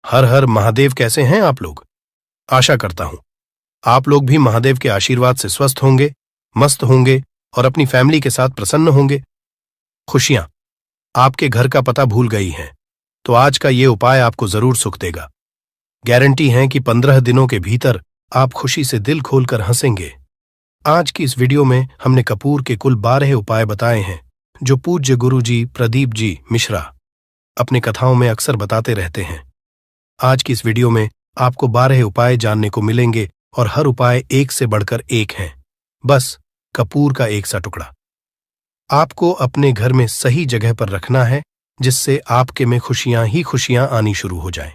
हर हर महादेव। कैसे हैं आप लोग? आशा करता हूं आप लोग भी महादेव के आशीर्वाद से स्वस्थ होंगे, मस्त होंगे और अपनी फैमिली के साथ प्रसन्न होंगे। खुशियां आपके घर का पता भूल गई हैं, तो आज का ये उपाय आपको जरूर सुख देगा। गारंटी है कि 15 दिनों के भीतर आप खुशी से दिल खोलकर हंसेंगे। आज की इस वीडियो में हमने कपूर के कुल 12 उपाय बताए हैं, जो पूज्य गुरु जी प्रदीप जी मिश्रा अपने कथाओं में अक्सर बताते रहते हैं। आज की इस वीडियो में आपको 12 उपाय जानने को मिलेंगे और हर उपाय एक से बढ़कर एक हैं। बस कपूर का एक सा टुकड़ा आपको अपने घर में सही जगह पर रखना है, जिससे आपके में खुशियां ही खुशियां आनी शुरू हो जाएं।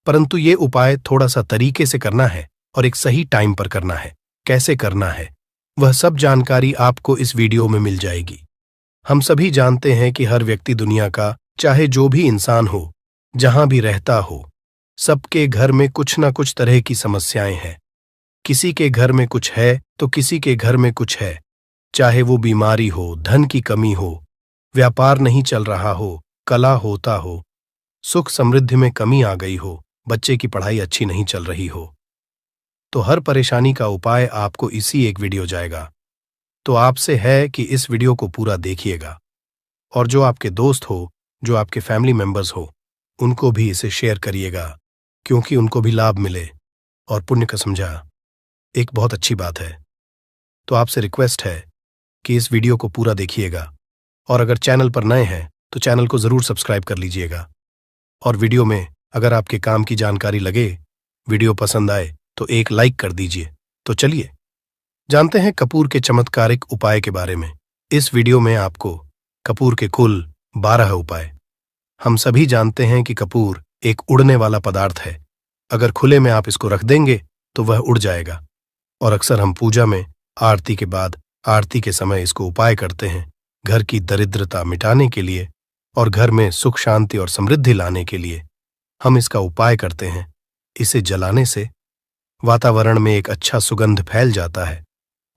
परंतु ये उपाय थोड़ा सा तरीके से करना है और एक सही टाइम पर करना है। कैसे करना है वह सब जानकारी आपको इस वीडियो में मिल जाएगी। हम सभी जानते हैं कि हर व्यक्ति दुनिया का, चाहे जो भी इंसान हो, जहां भी रहता हो, सबके घर में कुछ ना कुछ तरह की समस्याएं हैं। किसी के घर में कुछ है तो किसी के घर में कुछ है। चाहे वो बीमारी हो, धन की कमी हो, व्यापार नहीं चल रहा हो, कला होता हो, सुख समृद्धि में कमी आ गई हो, बच्चे की पढ़ाई अच्छी नहीं चल रही हो, तो हर परेशानी का उपाय आपको इसी एक वीडियो जाएगा। तो आपसे है कि इस वीडियो को पूरा देखिएगा और जो आपके दोस्त हो, जो आपके फैमिली मेंबर्स हो, उनको भी इसे शेयर करिएगा, क्योंकि उनको भी लाभ मिले और पुण्य का समझा एक बहुत अच्छी बात है। तो आपसे रिक्वेस्ट है कि इस वीडियो को पूरा देखिएगा और अगर चैनल पर नए हैं तो चैनल को जरूर सब्सक्राइब कर लीजिएगा। और वीडियो में अगर आपके काम की जानकारी लगे, वीडियो पसंद आए तो एक लाइक कर दीजिए। तो चलिए जानते हैं कपूर के चमत्कारिक उपाय के बारे में। इस वीडियो में आपको कपूर के कुल 12 उपाय। हम सभी जानते हैं कि कपूर एक उड़ने वाला पदार्थ है। अगर खुले में आप इसको रख देंगे तो वह उड़ जाएगा। और अक्सर हम पूजा में आरती के बाद, आरती के समय इसको उपाय करते हैं, घर की दरिद्रता मिटाने के लिए और घर में सुख शांति और समृद्धि लाने के लिए हम इसका उपाय करते हैं। इसे जलाने से वातावरण में एक अच्छा सुगंध फैल जाता है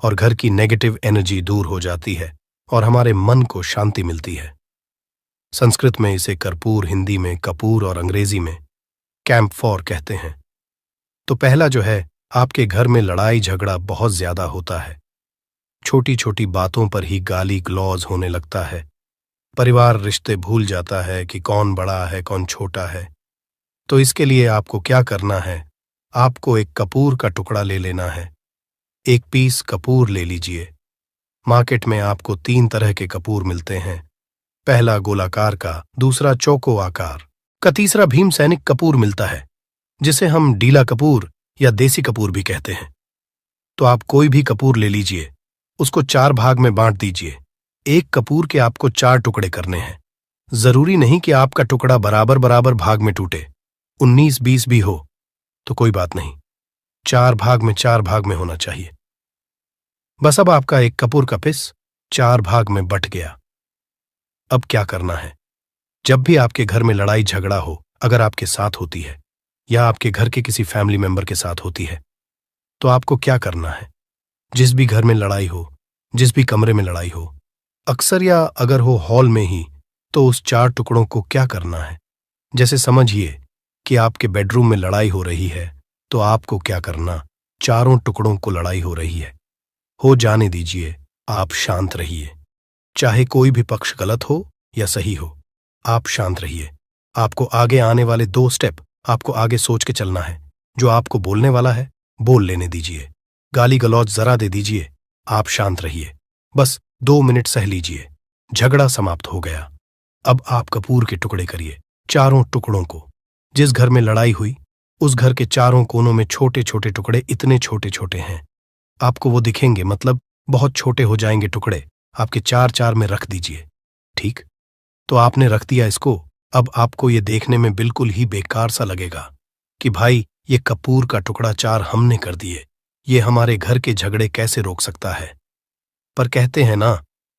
और घर की नेगेटिव एनर्जी दूर हो जाती है और हमारे मन को शांति मिलती है। संस्कृत में इसे कर्पूर, हिंदी में कपूर और अंग्रेजी में कैम्फोर कहते हैं। तो पहला जो है, आपके घर में लड़ाई झगड़ा बहुत ज्यादा होता है। छोटी छोटी बातों पर ही गाली गलौज होने लगता है। परिवार रिश्ते भूल जाता है कि कौन बड़ा है कौन छोटा है। तो इसके लिए आपको क्या करना है, आपको एक कपूर का टुकड़ा ले लेना है। एक पीस कपूर ले लीजिए। मार्केट में आपको 3 तरह के कपूर मिलते हैं। पहला गोलाकार का, दूसरा चौको आकार का, तीसरा भीम सैनिक कपूर मिलता है, जिसे हम डीला कपूर या देसी कपूर भी कहते हैं। तो आप कोई भी कपूर ले लीजिए, उसको 4 भाग में बांट दीजिए। एक कपूर के आपको 4 टुकड़े करने हैं। जरूरी नहीं कि आपका टुकड़ा बराबर बराबर भाग में टूटे, 19-20 भी हो तो कोई बात नहीं, 4 भाग में होना चाहिए। बस अब आपका एक कपूर का पिस 4 भाग में बट गया। अब क्या करना है, जब भी आपके घर में लड़ाई झगड़ा हो, अगर आपके साथ होती है या आपके घर के किसी फैमिली मेंबर के साथ होती है, तो आपको क्या करना है। जिस भी घर में लड़ाई हो, जिस भी कमरे में लड़ाई हो, अक्सर या अगर हो हॉल में ही, तो उस 4 टुकड़ों को क्या करना है। जैसे समझिए कि आपके बेडरूम में लड़ाई हो रही है, तो आपको क्या करना, चारों टुकड़ों को लड़ाई हो रही है, हो जाने दीजिए, आप शांत रहिए। चाहे कोई भी पक्ष गलत हो या सही हो, आप शांत रहिए। आपको आगे आने वाले 2 स्टेप आपको आगे सोच के चलना है। जो आपको बोलने वाला है बोल लेने दीजिए, गाली गलौज जरा दे दीजिए, आप शांत रहिए। बस 2 मिनट सह लीजिए, झगड़ा समाप्त हो गया। अब आप कपूर के टुकड़े करिए, चारों टुकड़ों को। जिस घर में लड़ाई हुई, उस घर के चारों कोनों में छोटे छोटे टुकड़े, इतने छोटे छोटे हैं आपको वो दिखेंगे, मतलब बहुत छोटे हो जाएंगे टुकड़े। आपके 4-4 में रख दीजिए। ठीक, तो आपने रख दिया इसको। अब आपको ये देखने में बिल्कुल ही बेकार सा लगेगा कि भाई ये कपूर का टुकड़ा 4 हमने कर दिए, ये हमारे घर के झगड़े कैसे रोक सकता है। पर कहते हैं ना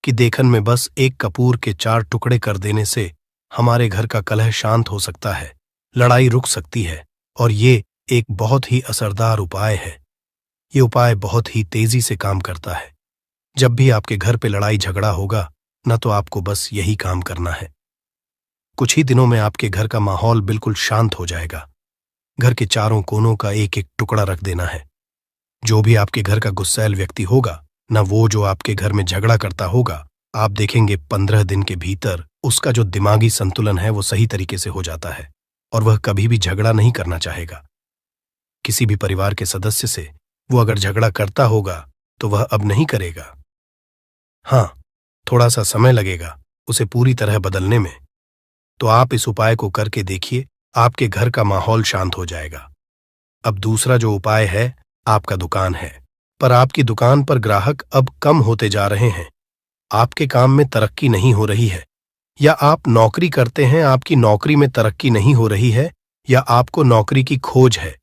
कि देखन में बस एक कपूर के 4 टुकड़े कर देने से हमारे घर का कलह शांत हो सकता है, लड़ाई रुक सकती है। और ये एक बहुत ही असरदार उपाय है। ये उपाय बहुत ही तेजी से काम करता है। जब भी आपके घर पे लड़ाई झगड़ा होगा ना, तो आपको बस यही काम करना है। कुछ ही दिनों में आपके घर का माहौल बिल्कुल शांत हो जाएगा। घर के चारों कोनों का एक एक टुकड़ा रख देना है। जो भी आपके घर का गुस्सैल व्यक्ति होगा, ना वो जो आपके घर में झगड़ा करता होगा, आप देखेंगे 15 दिन के भीतर उसका जो दिमागी संतुलन है वो सही तरीके से हो जाता है और वह कभी भी झगड़ा नहीं करना चाहेगा। किसी भी परिवार के सदस्य से वो अगर झगड़ा करता होगा तो वह अब नहीं करेगा। हाँ, थोड़ा सा समय लगेगा उसे पूरी तरह बदलने में। तो आप इस उपाय को करके देखिए, आपके घर का माहौल शांत हो जाएगा। अब दूसरा जो उपाय है, आपका दुकान है, पर आपकी दुकान पर ग्राहक अब कम होते जा रहे हैं। आपके काम में तरक्की नहीं हो रही है, या आप नौकरी करते हैं, आपकी नौकरी में तरक्की नहीं हो रही है, या आपको नौकरी की खोज है।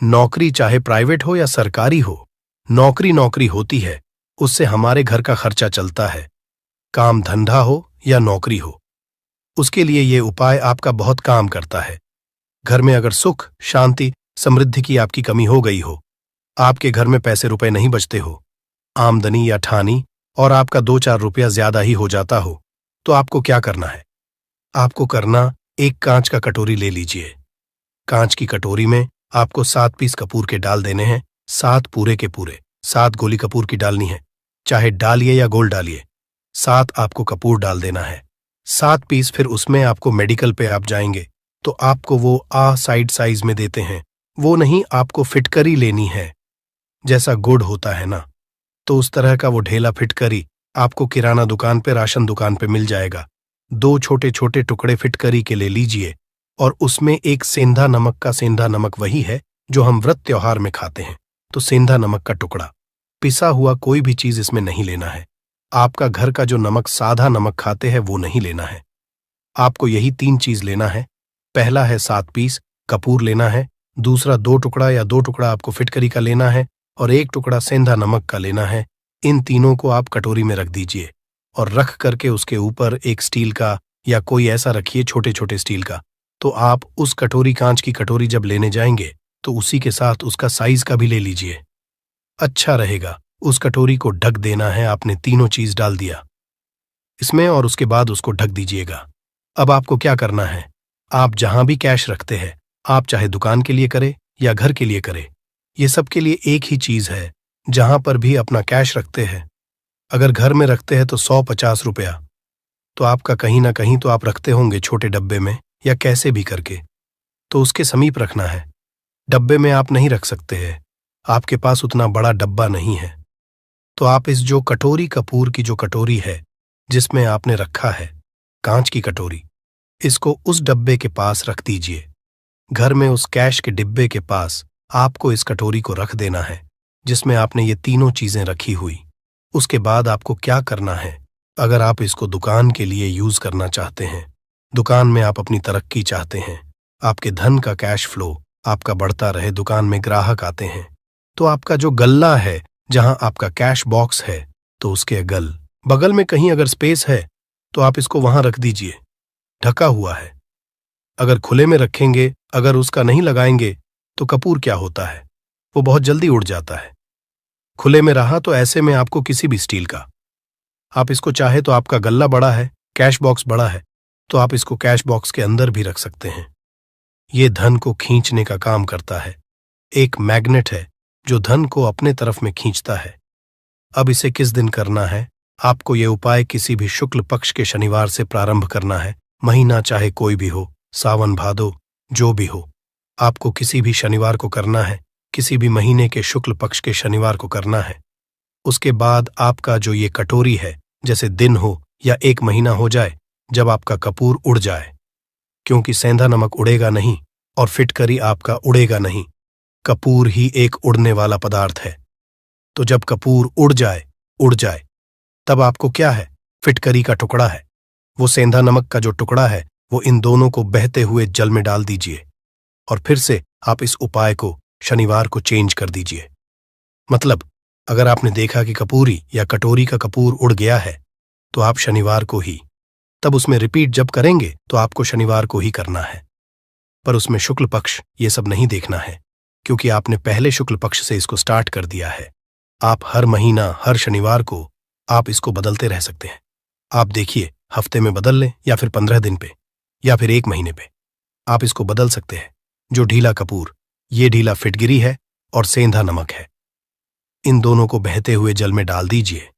नौकरी चाहे प्राइवेट हो या सरकारी हो, नौकरी नौकरी होती है, उससे हमारे घर का खर्चा चलता है। काम धंधा हो या नौकरी हो, उसके लिए ये उपाय आपका बहुत काम करता है। घर में अगर सुख, शांति, समृद्धि की आपकी कमी हो गई हो, आपके घर में पैसे रुपए नहीं बचते हो, आमदनी या ठानी और आपका 2-4 रुपया ज्यादा ही हो जाता हो, तो आपको क्या करना है? आपको करना, एक कांच का कटोरी ले लीजिए। कांच की कटोरी में आपको 7 पीस कपूर के डाल देने हैं, 7 पूरे के पूरे। 7 गोली कपूर की डालनी है, चाहे डालिए या गोल डालिए। 7 आपको कपूर डाल देना है, 7 पीस। फिर उसमें आपको मेडिकल पे आप जाएंगे तो आपको वो साइड साइज में देते हैं, वो नहीं, आपको फिटकरी लेनी है। जैसा गुड़ होता है ना, तो उस तरह का वो ढेला फिटकरी आपको किराना दुकान पे, राशन दुकान पे मिल जाएगा। 2 छोटे छोटे टुकड़े फिटकरी के ले लीजिए और उसमें एक सेंधा नमक का, सेंधा नमक वही है जो हम व्रत त्योहार में खाते हैं, तो सेंधा नमक का टुकड़ा। पिसा हुआ कोई भी चीज इसमें नहीं लेना है। आपका घर का जो नमक, सादा नमक खाते हैं, वो नहीं लेना है। आपको यही 3 चीज लेना है। पहला है 7 पीस कपूर लेना है, दूसरा 2 टुकड़ा या 2 टुकड़ा आपको फिटकरी का लेना है और 1 टुकड़ा सेंधा नमक का लेना है। इन तीनों को आप कटोरी में रख दीजिए और रख करके उसके ऊपर एक स्टील का या कोई ऐसा रखिए, छोटे छोटे स्टील का। तो आप उस कटोरी, कांच की कटोरी जब लेने जाएंगे तो उसी के साथ उसका साइज का भी ले लीजिए, अच्छा रहेगा। उस कटोरी को ढक देना है। आपने तीनों चीज डाल दिया इसमें और उसके बाद उसको ढक दीजिएगा। अब आपको क्या करना है, आप जहां भी कैश रखते हैं, आप चाहे दुकान के लिए करें या घर के लिए करें, ये सब के लिए एक ही चीज है। जहां पर भी अपना कैश रखते हैं, अगर घर में रखते हैं तो 150 रुपया, तो आपका कहीं ना कहीं तो आप रखते होंगे छोटे डब्बे में या कैसे भी करके, तो उसके समीप रखना है। डब्बे में आप नहीं रख सकते हैं, आपके पास उतना बड़ा डब्बा नहीं है, तो आप इस जो कटोरी, कपूर की जो कटोरी है जिसमें आपने रखा है, कांच की कटोरी, इसको उस डब्बे के पास रख दीजिए। घर में उस कैश के डिब्बे के पास आपको इस कटोरी को रख देना है जिसमें आपने ये तीनों चीजें रखी हुई। उसके बाद आपको क्या करना है, अगर आप इसको दुकान के लिए यूज करना चाहते हैं, दुकान में आप अपनी तरक्की चाहते हैं, आपके धन का कैश फ्लो आपका बढ़ता रहे, दुकान में ग्राहक आते हैं, तो आपका जो गल्ला है, जहां आपका कैश बॉक्स है, तो उसके बगल में कहीं अगर स्पेस है तो आप इसको वहां रख दीजिए, ढका हुआ है। अगर खुले में रखेंगे, अगर उसका नहीं लगाएंगे, तो कपूर क्या होता है, वो बहुत जल्दी उड़ जाता है। खुले में रहा तो ऐसे में आपको किसी भी स्टील का, आप इसको चाहे तो, आपका गल्ला बड़ा है, कैश बॉक्स बड़ा है, तो आप इसको कैश बॉक्स के अंदर भी रख सकते हैं। ये धन को खींचने का काम करता है, एक मैग्नेट है जो धन को अपने तरफ में खींचता है। अब इसे किस दिन करना है, आपको ये उपाय किसी भी शुक्ल पक्ष के शनिवार से प्रारंभ करना है। महीना चाहे कोई भी हो, सावन भादो जो भी हो, आपको किसी भी शनिवार को करना है, किसी भी महीने के शुक्ल पक्ष के शनिवार को करना है। उसके बाद आपका जो ये कटोरी है, जैसे दिन हो या 1 महीना हो जाए, जब आपका कपूर उड़ जाए, क्योंकि सेंधा नमक उड़ेगा नहीं और फिटकरी आपका उड़ेगा नहीं, कपूर ही एक उड़ने वाला पदार्थ है। तो जब कपूर उड़ जाए, तब आपको क्या है, फिटकरी का टुकड़ा है, वो सेंधा नमक का जो टुकड़ा है, वो इन दोनों को बहते हुए जल में डाल दीजिए और फिर से आप इस उपाय को शनिवार को चेंज कर दीजिए। मतलब अगर आपने देखा कि कपूरी या कटोरी का कपूर उड़ गया है, तो आप शनिवार को ही, तब उसमें रिपीट जब करेंगे तो आपको शनिवार को ही करना है। पर उसमें शुक्ल पक्ष ये सब नहीं देखना है, क्योंकि आपने पहले शुक्ल पक्ष से इसको स्टार्ट कर दिया है। आप हर महीना, हर शनिवार को आप इसको बदलते रह सकते हैं। आप देखिए, हफ्ते में बदल लें या फिर 15 दिन पे या फिर 1 महीने पे, आप इसको बदल सकते हैं। जो ढीला कपूर, ये ढीला फिटगिरी है और सेंधा नमक है। इन दोनों को बहते हुए जल में डाल दीजिए।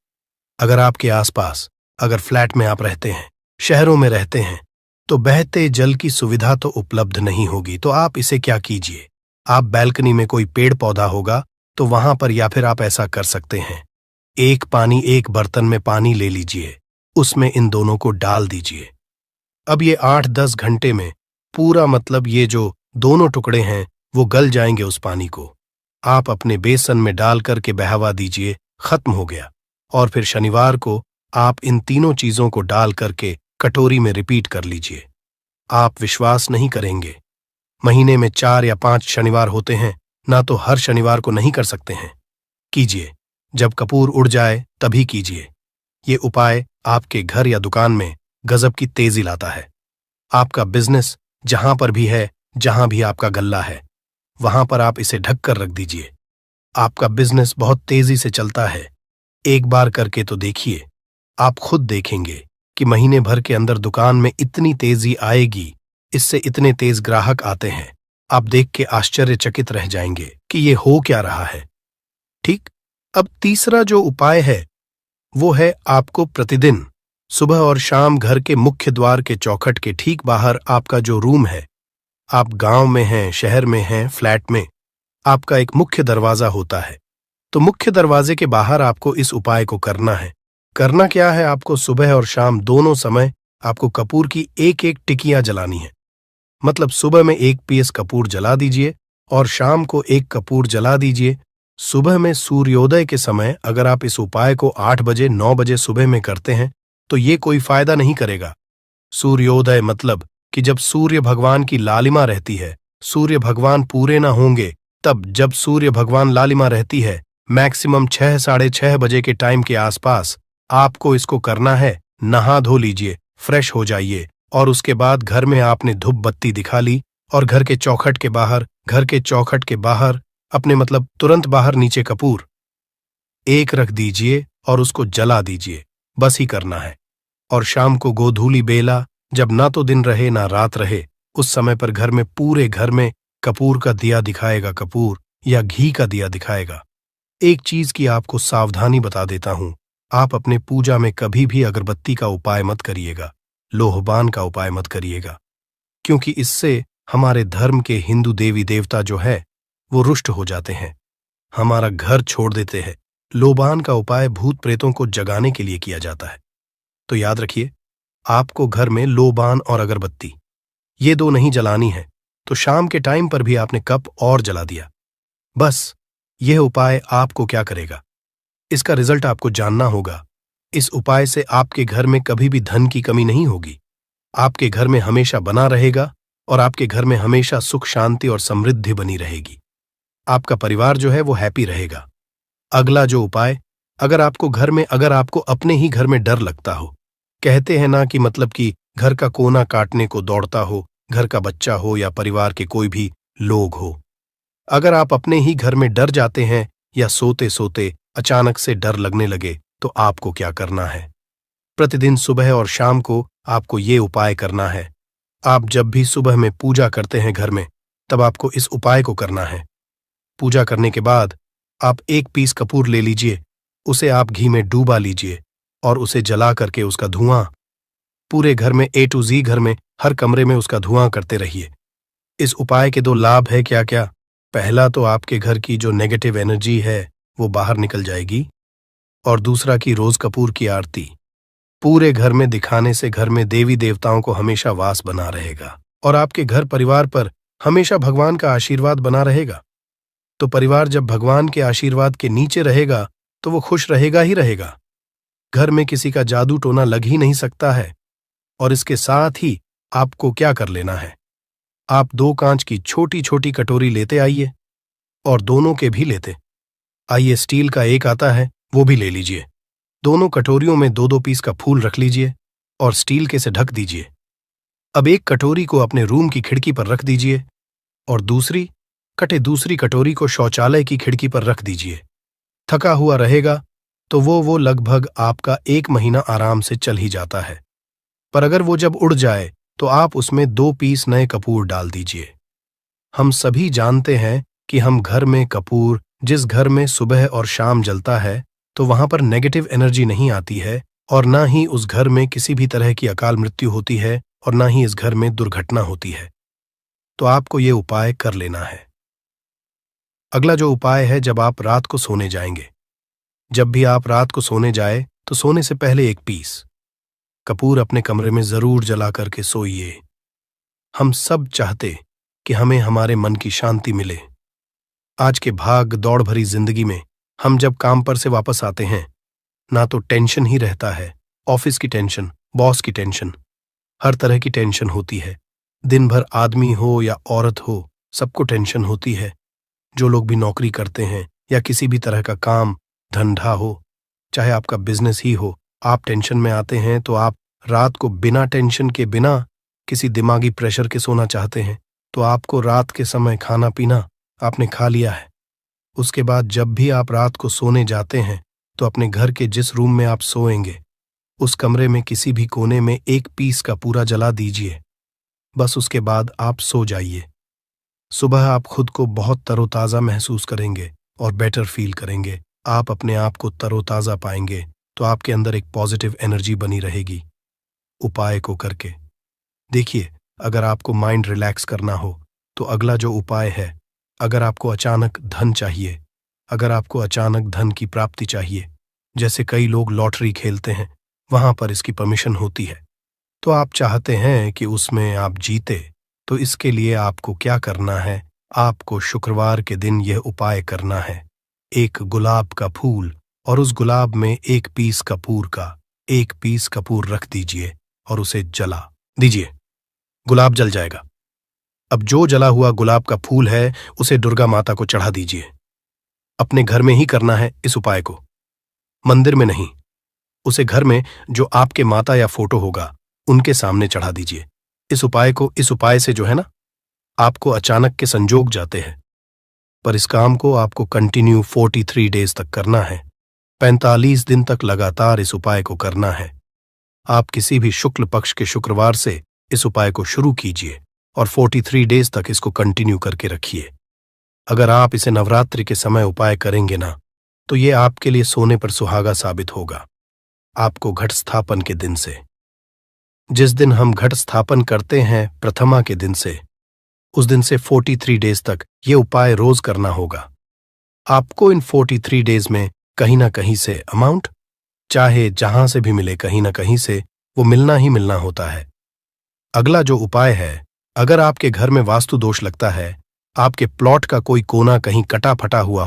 अगर आपके आसपास, अगर फ्लैट में आप रहते हैं, शहरों में रहते हैं, तो बहते जल की सुविधा तो उपलब्ध नहीं होगी, तो आप इसे क्या कीजिए, आप बैल्कनी में कोई पेड़ पौधा होगा तो वहां पर, या फिर आप ऐसा कर सकते हैं, एक बर्तन में पानी ले लीजिए, उसमें इन दोनों को डाल दीजिए। अब ये 8-10 घंटे में पूरा, मतलब ये जो दोनों टुकड़े हैं वो गल जाएंगे उस पानी को। आप अपने बेसन में डाल करके बहावा दीजिए, खत्म हो गया। और फिर शनिवार को आप इन तीनों चीजों को डाल करके कटोरी में रिपीट कर लीजिए। आप विश्वास नहीं करेंगे, महीने में 4 या 5 शनिवार होते हैं ना, तो हर शनिवार को नहीं कर सकते हैं। कीजिए, जब कपूर उड़ जाए तभी कीजिए। ये उपाय आपके घर या दुकान में गजब की तेजी लाता है। आपका बिजनेस जहां पर भी है, जहां भी आपका गल्ला है, वहां पर आप इसे ढक कर रख दीजिए। आपका बिजनेस बहुत तेजी से चलता है। एक बार करके तो देखिए, आप खुद देखेंगे कि महीने भर के अंदर दुकान में इतनी तेजी आएगी, इससे इतने तेज ग्राहक आते हैं, आप देख के आश्चर्यचकित रह जाएंगे कि ये हो क्या रहा है। ठीक। अब तीसरा जो उपाय है वो है, आपको प्रतिदिन सुबह और शाम घर के मुख्य द्वार के चौखट के ठीक बाहर, आपका जो रूम है, आप गांव में हैं, शहर में हैं, फ्लैट में, आपका एक मुख्य दरवाजा होता है, तो मुख्य दरवाजे के बाहर आपको इस उपाय को करना है। करना क्या है, आपको सुबह और शाम दोनों समय आपको कपूर की एक एक टिकियां जलानी है। मतलब सुबह में 1 पीस कपूर जला दीजिए और शाम को 1 कपूर जला दीजिए। सुबह में सूर्योदय के समय अगर आप इस उपाय को 8 बजे 9 बजे सुबह में करते हैं तो ये कोई फायदा नहीं करेगा। सूर्योदय मतलब कि जब सूर्य भगवान की लालिमा रहती है, सूर्य भगवान पूरे ना होंगे, तब जब सूर्य भगवान लालिमा रहती है, मैक्सिमम 6 साढ़े 6 बजे के टाइम के आसपास आपको इसको करना है। नहा धो लीजिए, फ्रेश हो जाइए, और उसके बाद घर में आपने धूप बत्ती दिखा ली और घर के चौखट के बाहर अपने, मतलब तुरंत बाहर नीचे कपूर एक रख दीजिए और उसको जला दीजिए। बस ही करना है। और शाम को गोधूली बेला, जब ना तो दिन रहे ना रात रहे, उस समय पर घर में, पूरे घर में कपूर का दिया दिखाएगा, कपूर या घी का दिया दिखाएगा। एक चीज की आपको सावधानी बता देता हूं, आप अपने पूजा में कभी भी अगरबत्ती का उपाय मत करिएगा, लोहबान का उपाय मत करिएगा, क्योंकि इससे हमारे धर्म के हिंदू देवी देवता जो है वो रुष्ट हो जाते हैं, हमारा घर छोड़ देते हैं। लोबान का उपाय भूत प्रेतों को जगाने के लिए किया जाता है। तो याद रखिए, आपको घर में लोबान और अगरबत्ती ये 2 नहीं जलानी है, तो शाम के टाइम पर भी आपने कप और जला दिया। बस यह उपाय आपको क्या करेगा, इसका रिजल्ट आपको जानना होगा। इस उपाय से आपके घर में कभी भी धन की कमी नहीं होगी, आपके घर में हमेशा बना रहेगा और आपके घर में हमेशा सुख शांति और समृद्धि बनी रहेगी। आपका परिवार जो है वो हैप्पी रहेगा। अगला जो उपाय, अगर आपको अपने ही घर में डर लगता हो, कहते हैं ना कि मतलब कि घर का कोना काटने को दौड़ता हो, घर का बच्चा हो या परिवार के कोई भी लोग हो, अगर आप अपने ही घर में डर जाते हैं या सोते सोते अचानक से डर लगने लगे, तो आपको क्या करना है, प्रतिदिन सुबह और शाम को आपको ये उपाय करना है। आप जब भी सुबह में पूजा करते हैं घर में, तब आपको इस उपाय को करना है। पूजा करने के बाद आप 1 पीस कपूर ले लीजिए, उसे आप घी में डूबा लीजिए और उसे जला करके उसका धुआं पूरे घर में, A to Z घर में, हर कमरे में उसका धुआं करते रहिए। इस उपाय के 2 लाभ है क्या क्या। पहला तो आपके घर की जो नेगेटिव एनर्जी है वो बाहर निकल जाएगी, और दूसरा कि रोज कपूर की आरती पूरे घर में दिखाने से घर में देवी देवताओं को हमेशा वास बना रहेगा और आपके घर परिवार पर हमेशा भगवान का आशीर्वाद बना रहेगा। तो परिवार जब भगवान के आशीर्वाद के नीचे रहेगा तो वो खुश रहेगा ही रहेगा। घर में किसी का जादू टोना लग ही नहीं सकता है। और इसके साथ ही आपको क्या कर लेना है, आप 2 कांच की छोटी छोटी कटोरी लेते आइए, और दोनों के भी लेते आइए, स्टील का एक आता है वो भी ले लीजिए। दोनों कटोरियों में 2-2 पीस का फूल रख लीजिए और स्टील के से ढक दीजिए। अब एक कटोरी को अपने रूम की खिड़की पर रख दीजिए और दूसरी कटोरी को शौचालय की खिड़की पर रख दीजिए। थका हुआ रहेगा तो वो लगभग आपका 1 महीना आराम से चल ही जाता है। पर अगर वो जब उड़ जाए तो आप उसमें 2 पीस नए कपूर डाल दीजिए। हम सभी जानते हैं कि हम घर में कपूर, जिस घर में सुबह और शाम जलता है, तो वहां पर नेगेटिव एनर्जी नहीं आती है और ना ही उस घर में किसी भी तरह की अकाल मृत्यु होती है और ना ही इस घर में दुर्घटना होती है। तो आपको ये उपाय कर लेना है। अगला जो उपाय है, जब आप रात को सोने जाएंगे, जब भी आप रात को सोने जाए तो सोने से पहले एक पीस कपूर अपने कमरे में जरूर जला करके सोइए। हम सब चाहते कि हमें हमारे मन की शांति मिले। आज के भाग दौड़ भरी जिंदगी में हम जब काम पर से वापस आते हैं, ना तो टेंशन ही रहता है, ऑफिस की टेंशन, बॉस की टेंशन, हर तरह की टेंशन होती है। दिन भर आदमी हो या औरत हो, सबको टेंशन होती है। जो लोग भी नौकरी करते हैं या किसी भी तरह का काम धंधा हो, चाहे आपका बिजनेस ही हो, आप टेंशन में आते हैं तो आप रात को बिना टेंशन के, बिना किसी दिमागी प्रेशर के सोना चाहते हैं। तो आपको रात के समय खाना पीना आपने खा लिया है। उसके बाद जब भी आप रात को सोने जाते हैं तो अपने घर के जिस रूम में आप सोएंगे, उस कमरे में किसी भी कोने में एक पीस का पूरा जला दीजिए। बस उसके बाद आप सो जाइए। सुबह आप खुद को बहुत तरोताज़ा महसूस करेंगे और बेटर फील करेंगे। आप अपने आप को तरोताज़ा पाएंगे तो आपके अंदर एक पॉजिटिव एनर्जी बनी रहेगी। उपाय को करके देखिए। अगर आपको माइंड रिलैक्स करना हो तो अगला जो उपाय है, अगर आपको अचानक धन चाहिए, अगर आपको अचानक धन की प्राप्ति चाहिए, जैसे कई लोग लॉटरी खेलते हैं, वहां पर इसकी परमिशन होती है, तो आप चाहते हैं कि उसमें आप जीते, तो इसके लिए आपको क्या करना है? आपको शुक्रवार के दिन यह उपाय करना है। एक गुलाब का फूल और उस गुलाब में एक पीस कपूर रख दीजिए और उसे जला दीजिए। गुलाब जल जाएगा। अब जो जला हुआ गुलाब का फूल है उसे दुर्गा माता को चढ़ा दीजिए। अपने घर में ही करना है इस उपाय को, मंदिर में नहीं। उसे घर में जो आपके माता या फोटो होगा उनके सामने चढ़ा दीजिए। इस उपाय से जो है ना, आपको अचानक के संजोग जाते हैं, पर इस काम को आपको कंटिन्यू 43 डेज तक करना है। 45 दिन तक लगातार इस उपाय को करना है। आप किसी भी शुक्ल पक्ष के शुक्रवार से इस उपाय को शुरू कीजिए और 43 डेज तक इसको कंटिन्यू करके रखिए। अगर आप इसे नवरात्रि के समय उपाय करेंगे ना, तो ये आपके लिए सोने पर सुहागा साबित होगा। आपको घट स्थापन के दिन से, जिस दिन हम घट स्थापन करते हैं प्रथमा के दिन से, उस दिन से 43 डेज तक ये उपाय रोज करना होगा। आपको इन 43 डेज में कहीं ना कहीं से अमाउंट, चाहे जहां से भी मिले, कहीं ना कहीं से वो मिलना ही मिलना होता है। अगला जो उपाय है, अगर आपके घर में वास्तु दोष लगता है, आपके प्लॉट का कोई कोना कहीं कटा हुआ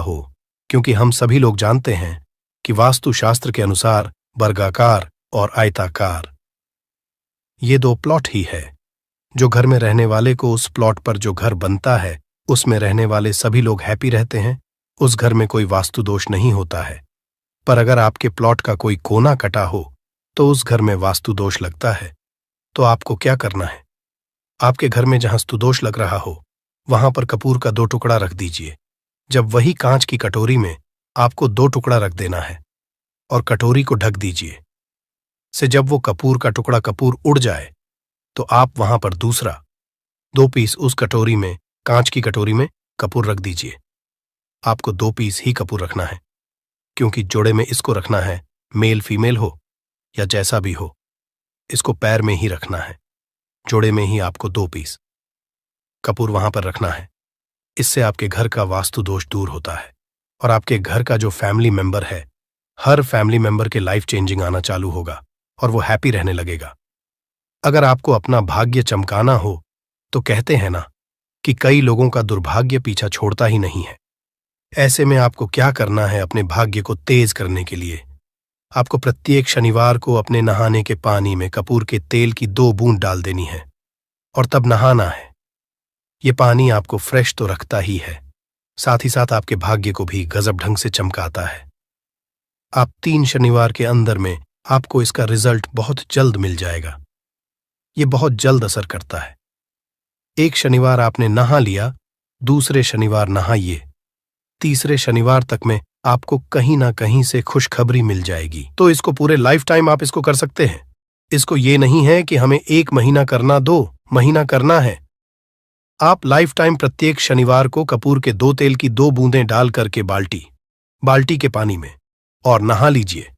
हो, क्योंकि हम सभी लोग जानते हैं कि वास्तु शास्त्र के अनुसार वर्गाकार और आयताकार ये दो प्लॉट ही है। जो घर में रहने वाले को, उस प्लॉट पर जो घर बनता है उसमें रहने वाले सभी लोग हैप्पी रहते हैं, उस घर में कोई वास्तु दोष नहीं होता है। पर अगर आपके प्लॉट का कोई कोना कटा हो तो उस घर में वास्तु दोष लगता है। तो आपको क्या करना है? आपके घर में जहां स्तुदोष लग रहा हो वहां पर कपूर का 2 टुकड़ा रख दीजिए। जब वही कांच की कटोरी में आपको 2 टुकड़ा रख देना है और कटोरी को ढक दीजिए। से जब वो कपूर का टुकड़ा कपूर उड़ जाए तो आप वहां पर दूसरा 2 पीस उस कटोरी में, कांच की कटोरी में कपूर रख दीजिए। आपको 2 पीस ही कपूर रखना है, क्योंकि जोड़े में इसको रखना है, मेल फीमेल हो या जैसा भी हो, इसको पैर में ही रखना है। जोड़े में ही आपको 2 पीस कपूर वहां पर रखना है। इससे आपके घर का वास्तु दोष दूर होता है और आपके घर का जो फैमिली मेंबर है, हर फैमिली मेंबर के लाइफ चेंजिंग आना चालू होगा और वो हैप्पी रहने लगेगा। अगर आपको अपना भाग्य चमकाना हो तो कहते हैं ना कि कई लोगों का दुर्भाग्य पीछा छोड़ता ही नहीं है। ऐसे में आपको क्या करना है? अपने भाग्य को तेज करने के लिए आपको प्रत्येक शनिवार को अपने नहाने के पानी में कपूर के तेल की 2 बूंद डाल देनी है और तब नहाना है। ये पानी आपको फ्रेश तो रखता ही है, साथ ही साथ आपके भाग्य को भी गजब ढंग से चमकाता है। आप 3 शनिवार के अंदर में आपको इसका रिजल्ट बहुत जल्द मिल जाएगा। ये बहुत जल्द असर करता है। एक शनिवार आपने नहा लिया, दूसरे शनिवार नहाइए, तीसरे शनिवार तक में आपको कहीं ना कहीं से खुशखबरी मिल जाएगी। तो इसको पूरे लाइफ टाइम आप इसको कर सकते हैं। इसको ये नहीं है कि हमें 1 महीना करना, 2 महीना करना है। आप लाइफ टाइम प्रत्येक शनिवार को कपूर के 2 तेल की 2 बूंदें डाल करके बाल्टी के पानी में और नहा लीजिए।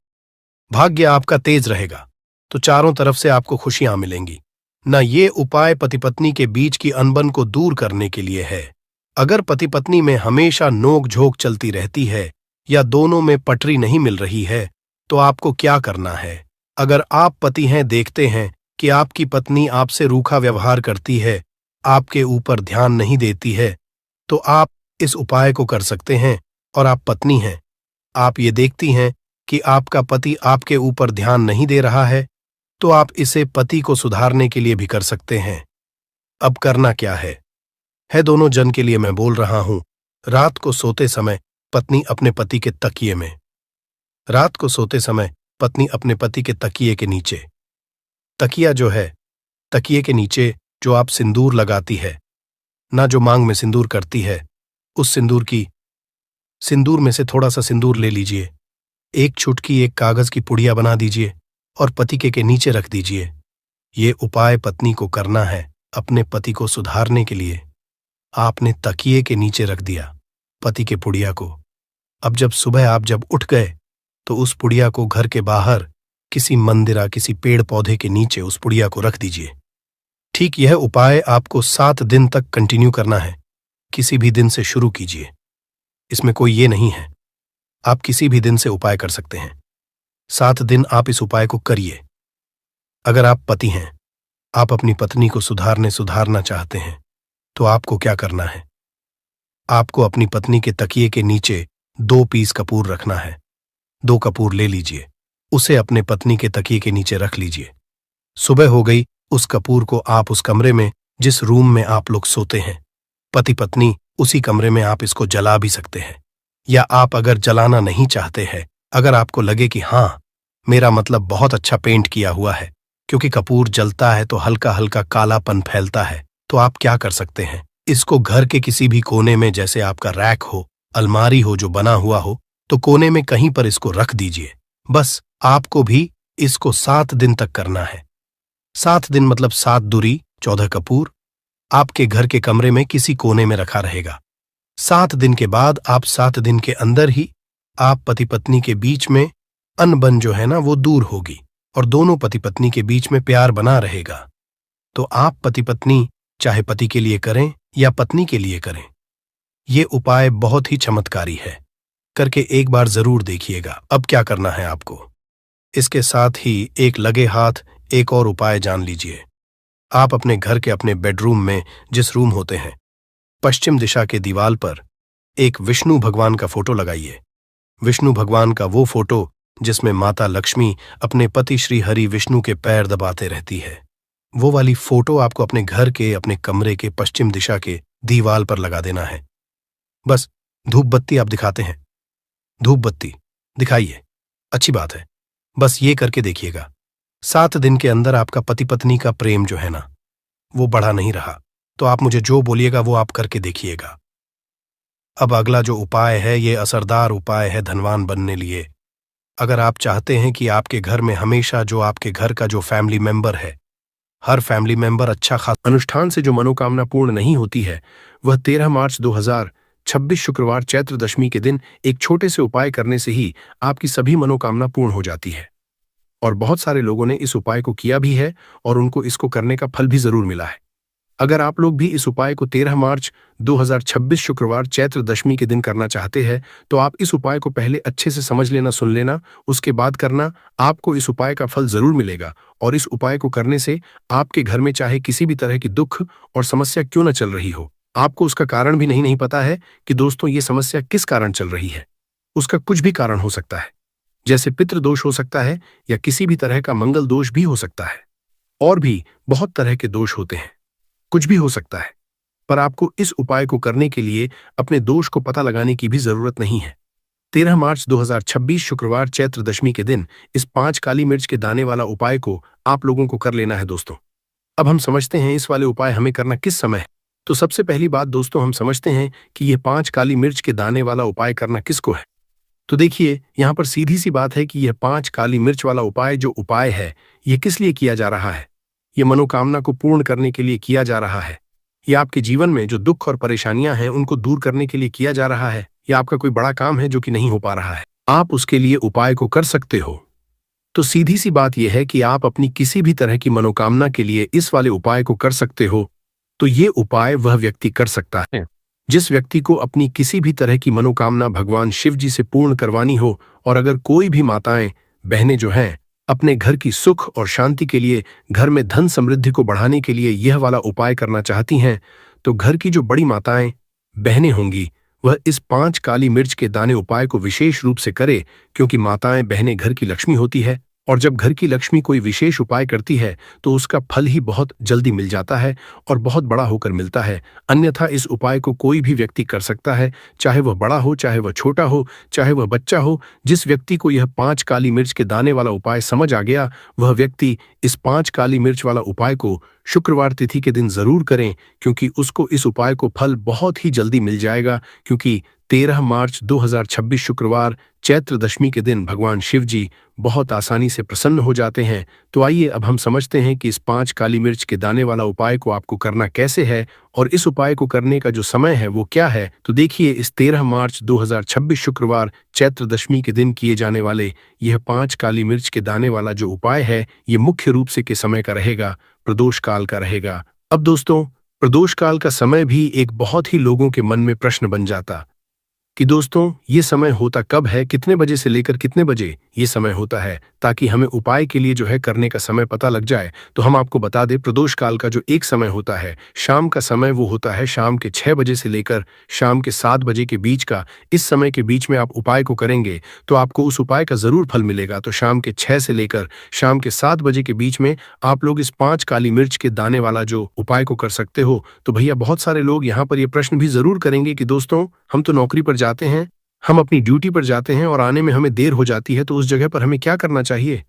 भाग्य आपका तेज रहेगा तो चारों तरफ से आपको खुशियां मिलेंगी। न ये उपाय पति पत्नी के बीच की अनबन को दूर करने के लिए है। अगर पति पत्नी में हमेशा नोक झोंक चलती रहती है या दोनों में पटरी नहीं मिल रही है तो आपको क्या करना है? अगर आप पति हैं, देखते हैं कि आपकी पत्नी आपसे रूखा व्यवहार करती है, आपके ऊपर ध्यान नहीं देती है, तो आप इस उपाय को कर सकते हैं। और आप पत्नी हैं, आप ये देखती हैं कि आपका पति आपके ऊपर ध्यान नहीं दे रहा है, तो आप इसे पति को सुधारने के लिए भी कर सकते हैं। अब करना क्या है दोनों जन के लिए मैं बोल रहा हूं। रात को सोते समय पत्नी अपने पति के तकिए में, रात को सोते समय पत्नी अपने पति के तकिए के नीचे, तकिया जो है, तकिए के नीचे जो आप सिंदूर लगाती है ना, जो मांग में सिंदूर करती है, उस सिंदूर में से थोड़ा सा सिंदूर ले लीजिए, एक चुटकी एक कागज की पुड़िया बना दीजिए और पति के नीचे रख दीजिए। ये उपाय पत्नी को करना है अपने पति को सुधारने के लिए। आपने तकिए के नीचे रख दिया पति के पुड़िया को। अब जब सुबह आप जब उठ गए तो उस पुड़िया को घर के बाहर किसी मंदिर, किसी पेड़ पौधे के नीचे उस पुड़िया को रख दीजिए। ठीक यह उपाय आपको 7 दिन तक कंटिन्यू करना है। किसी भी दिन से शुरू कीजिए, इसमें कोई ये नहीं है, आप किसी भी दिन से उपाय कर सकते हैं। 7 दिन आप इस उपाय को करिए। अगर आप पति हैं, आप अपनी पत्नी को सुधारना चाहते हैं, तो आपको क्या करना है? आपको अपनी पत्नी के तकिए के नीचे 2 पीस कपूर रखना है। 2 कपूर ले लीजिए, उसे अपने पत्नी के तकिए के नीचे रख लीजिए। सुबह हो गई, उस कपूर को आप उस कमरे में, जिस रूम में आप लोग सोते हैं, पति पत्नी, उसी कमरे में आप इसको जला भी सकते हैं। या आप अगर जलाना नहीं चाहते हैं, अगर आपको लगे कि हाँ, मेरा मतलब बहुत अच्छा पेंट किया हुआ है, क्योंकि कपूर जलता है तो हल्का हल्का कालापन फैलता है, तो आप क्या कर सकते हैं, इसको घर के किसी भी कोने में, जैसे आपका रैक हो, अलमारी हो जो बना हुआ हो, तो कोने में कहीं पर इसको रख दीजिए। बस आपको भी इसको 7 दिन तक करना है। 7 दिन मतलब 7 दूरी 14 कपूर आपके घर के कमरे में किसी कोने में रखा रहेगा। 7 दिन के बाद आप 7 दिन के अंदर ही आप पति पत्नी के बीच में अनबन जो है ना, वो दूर होगी और दोनों पति पत्नी के बीच में प्यार बना रहेगा। तो आप पति पत्नी चाहे पति के लिए करें या पत्नी के लिए करें, ये उपाय बहुत ही चमत्कारी है, करके एक बार जरूर देखिएगा। अब क्या करना है आपको, इसके साथ ही एक लगे हाथ एक और उपाय जान लीजिए। आप अपने घर के अपने बेडरूम में, जिस रूम होते हैं, पश्चिम दिशा के दीवार पर एक विष्णु भगवान का फोटो लगाइए। विष्णु भगवान का वो फोटो जिसमें माता लक्ष्मी अपने पति श्री हरि विष्णु के पैर दबाते रहती है, वो वाली फोटो आपको अपने घर के, अपने कमरे के पश्चिम दिशा के दीवार पर लगा देना है। बस धूप बत्ती आप दिखाते हैं, धूप बत्ती दिखाइए, अच्छी बात है, बस ये करके देखिएगा। 7 दिन के अंदर आपका पति पत्नी का प्रेम जो है ना, वो बढ़ा नहीं रहा, तो आप मुझे जो बोलिएगा वो आप करके देखिएगा। अब अगला जो उपाय है, ये असरदार उपाय है धनवान बनने लिए। अगर आप चाहते हैं कि आपके घर में हमेशा जो आपके घर का जो फैमिली मेंबर है, हर फैमिली मेंबर अच्छा खासा अनुष्ठान से जो मनोकामना पूर्ण नहीं होती है, वह 13 मार्च 2026 शुक्रवार चैत्र दशमी के दिन एक छोटे से उपाय करने से ही आपकी सभी मनोकामना पूर्ण हो जाती है। और बहुत सारे लोगों ने इस उपाय को किया भी है और उनको इसको करने का फल भी जरूर मिला है। अगर आप लोग भी इस उपाय को 13 मार्च 2026 शुक्रवार चैत्र दशमी के दिन करना चाहते हैं, तो आप इस उपाय को पहले अच्छे से समझ लेना, सुन लेना, उसके बाद करना। आपको इस उपाय का फल जरूर मिलेगा और इस उपाय को करने से आपके घर में चाहे किसी भी तरह की दुख और समस्या क्यों न चल रही हो, आपको उसका कारण भी नहीं पता है कि दोस्तों ये समस्या किस कारण चल रही है। उसका कुछ भी कारण हो सकता है, जैसे पितृ दोष हो सकता है या किसी भी तरह का मंगल दोष भी हो सकता है, और भी बहुत तरह के दोष होते हैं, कुछ भी हो सकता है। पर आपको इस उपाय को करने के लिए अपने दोष को पता लगाने की भी जरूरत नहीं है। 13 मार्च 2026 शुक्रवार चैत्र दशमी के दिन इस 5 काली मिर्च के दाने वाला उपाय को आप लोगों को कर लेना है दोस्तों। अब हम समझते हैं इस वाले उपाय हमें करना किस समय है। तो सबसे पहली बात दोस्तों, हम समझते हैं कि यह 5 काली मिर्च के दाने वाला उपाय करना किसको है। तो देखिए, यहाँ पर सीधी सी बात है कि यह 5 काली मिर्च वाला उपाय जो उपाय है, यह किस लिए किया जा रहा है। यह मनोकामना को पूर्ण करने के लिए किया जा रहा है। ये आपके जीवन में जो दुख और परेशानियां हैं उनको दूर करने के लिए किया जा रहा है, या आपका कोई बड़ा काम है जो कि नहीं हो पा रहा है, आप उसके लिए उपाय को कर सकते हो। तो सीधी सी बात यह है कि आप अपनी किसी भी तरह की मनोकामना के लिए इस वाले उपाय को कर सकते हो। तो ये उपाय वह व्यक्ति कर सकता है जिस व्यक्ति को अपनी किसी भी तरह की मनोकामना भगवान शिव जी से पूर्ण करवानी हो। और अगर कोई भी माताएं बहनें जो हैं अपने घर की सुख और शांति के लिए, घर में धन समृद्धि को बढ़ाने के लिए यह वाला उपाय करना चाहती हैं, तो घर की जो बड़ी माताएं बहनें होंगी वह इस 5 काली मिर्च के दाने उपाय को विशेष रूप से करे, क्योंकि माताएं बहनें घर की लक्ष्मी होती है और जब घर की लक्ष्मी कोई विशेष उपाय करती है तो उसका फल ही बहुत जल्दी मिल जाता है और बहुत बड़ा होकर मिलता है। अन्यथा इस उपाय को कोई भी व्यक्ति कर सकता है, चाहे वह बड़ा हो, चाहे वह छोटा हो, चाहे वह बच्चा हो। जिस व्यक्ति को यह 5 काली मिर्च के दाने वाला उपाय समझ आ गया, वह व्यक्ति इस 5 काली मिर्च वाला उपाय को शुक्रवार तिथि के दिन जरूर करें, क्योंकि उसको इस उपाय को फल बहुत ही जल्दी मिल जाएगा। क्योंकि 13 मार्च 2026 शुक्रवार चैत्र दशमी के दिन भगवान शिव जी बहुत आसानी से प्रसन्न हो जाते हैं। तो आइए अब हम समझते हैं कि इस 5 काली मिर्च के दाने वाला उपाय को आपको करना कैसे है और इस उपाय को करने का जो समय है वो क्या है। तो देखिए, इस 13 मार्च 2026 शुक्रवार चैत्र दशमी के दिन किए जाने वाले यह 5 काली मिर्च के दाने वाला जो उपाय है, ये मुख्य रूप से के समय का रहेगा, प्रदोष काल का रहेगा। अब दोस्तों, प्रदोष काल का समय भी एक बहुत ही लोगों के मन में प्रश्न बन जाता कि दोस्तों ये समय होता कब है, कितने बजे से लेकर कितने बजे ये समय होता है, ताकि हमें उपाय के लिए जो है करने का समय पता लग जाए। तो हम आपको बता दें, प्रदोष काल का जो एक समय होता है शाम का समय, वो होता है शाम के 6 बजे से लेकर शाम के 7 बजे के बीच का। इस समय के बीच में आप उपाय को करेंगे तो आपको उस उपाय का जरूर फल मिलेगा। तो शाम के 6 से लेकर शाम के 7 बजे के बीच में आप लोग इस 5 काली मिर्च के दाने वाला जो उपाय को कर सकते हो। तो भैया बहुत सारे लोग यहाँ पर ये प्रश्न भी जरूर करेंगे कि दोस्तों हम तो नौकरी पर जाते हैं, हम अपनी ड्यूटी पर जाते हैं और आने में हमें देर हो जाती है, तो उस जगह पर हमें क्या करना चाहिए।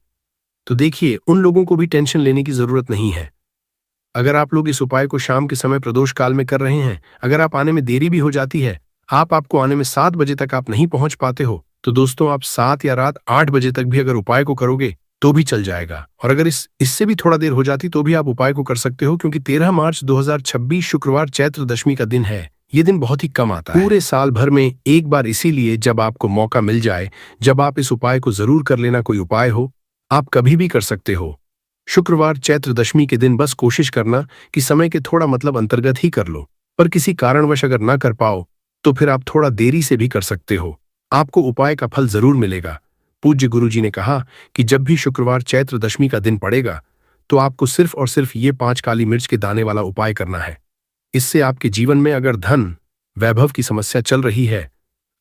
तो देखिए, उन लोगों को भी टेंशन लेने की जरूरत नहीं है। अगर आप लोग इस उपाय को शाम के समय प्रदोष काल में कर रहे हैं, अगर आप आने में देरी भी हो जाती है, आपको आने में 7 बजे तक आप नहीं पहुंच पाते हो, तो दोस्तों आप 7 या रात 8 बजे तक भी अगर उपाय को करोगे तो भी चल जाएगा। और अगर इससे भी थोड़ा देर हो जाती तो भी आप उपाय को कर सकते हो, क्योंकि 13 मार्च 2026 शुक्रवार चैत्र दशमी का दिन है। ये दिन बहुत ही कम आता है पूरे साल भर में एक बार, इसीलिए जब आपको मौका मिल जाए, जब आप इस उपाय को जरूर कर लेना। कोई उपाय हो, आप कभी भी कर सकते हो। शुक्रवार चैत्र दशमी के दिन बस कोशिश करना कि समय के थोड़ा मतलब अंतर्गत ही कर लो, पर किसी कारणवश अगर ना कर पाओ तो फिर आप थोड़ा देरी से भी कर सकते हो, आपको उपाय का फल जरूर मिलेगा। पूज्य गुरु जी ने कहा कि जब भी शुक्रवार चैत्र दशमी का दिन पड़ेगा तो आपको सिर्फ और सिर्फ ये 5 काली मिर्च के दाने वाला उपाय करना है। इससे आपके जीवन में अगर धन वैभव की समस्या चल रही है,